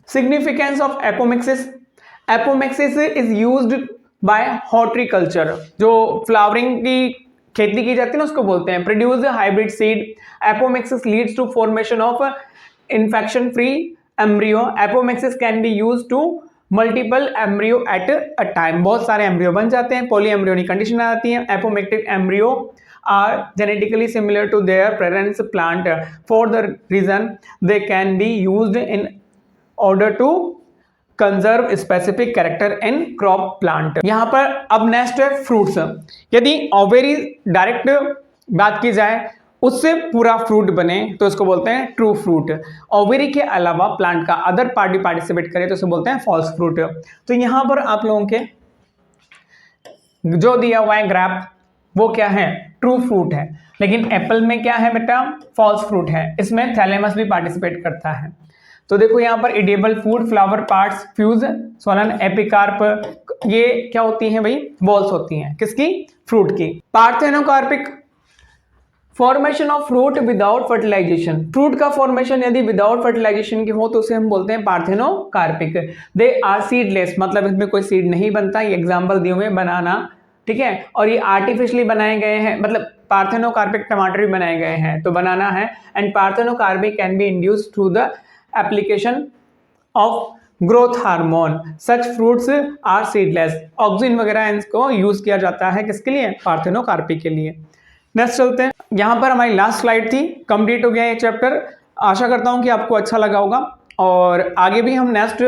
Significance of apomixis, apomixis is used by horticulture, जो फ्लावरिंग की खेती की जाती है ना उसको बोलते हैं। Produce hybrid seed, apomixis leads to formation of infection free embryo, apomixis can be used to multiple embryo at a time, बहुत सारे एम्ब्रियो बन जाते हैं, पॉली एम्ब्रियोनी कंडीशन आ जाती है। Apomictic embryo are genetically similar to their parents plant, for the reason they can be used in order to conserve specific character in crop plant. यहां पर अब नेक्स्ट है फ्रूट्स। यदि ओवेरी डायरेक्ट बात की जाए उससे पूरा फ्रूट बने तो इसको बोलते हैं ट्रू फ्रूट। ओवेरी के अलावा प्लांट का अदर पार्टी पार्टिसिपेट करे तो इसे बोलते हैं फॉल्स फ्रूट। तो यहां पर आप लोगों के जो दिया हुआ है ग्राफ वो क्या है, ट्रू फ्रूट है। लेकिन एप्पल में क्या है बेटा, फॉल्स फ्रूट है, इसमें थैलेमस भी पार्टिसिपेट करता है। तो देखो यहाँ पर edible food, flower parts, fuse, swollen, epicarp, ये क्या होती हैं भाई, बॉल्स होती हैं, किसकी, फ्रूट की। Parthenocarpic, formation of fruit without fertilization, fruit का फॉर्मेशन यदि विदाउट फर्टिलाइजेशन की हो तो उसे हम बोलते हैं पार्थेनोकार्पिक। दे आर सीडलेस, मतलब इसमें कोई सीड नहीं बनता। ये एग्जाम्पल दिए हुए बनाना, ठीक है, और ये आर्टिफिशियली बनाए गए हैं, मतलब पार्थेनोकार्पिक टमाटर भी बनाए गए हैं तो बनाना है। And parthenocarpic can be induced through the application of growth hormone, such fruits are seedless. Auxin वगैरह इनको यूज किया जाता है किसके लिए, पार्थेनोकार्पी के लिए। नेक्स्ट चलते हैं, यहाँ पर हमारी लास्ट स्लाइड थी, कंप्लीट हो गया ये चैप्टर। आशा करता हूँ कि आपको अच्छा लगा होगा और आगे भी हम नेक्स्ट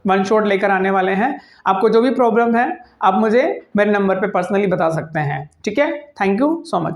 वन शॉट लेकर आने वाले हैं। आपको जो भी प्रॉब्लम है आप मुझे मेरे नंबर पे पर्सनली बता सकते हैं, ठीक है। Thank you so much.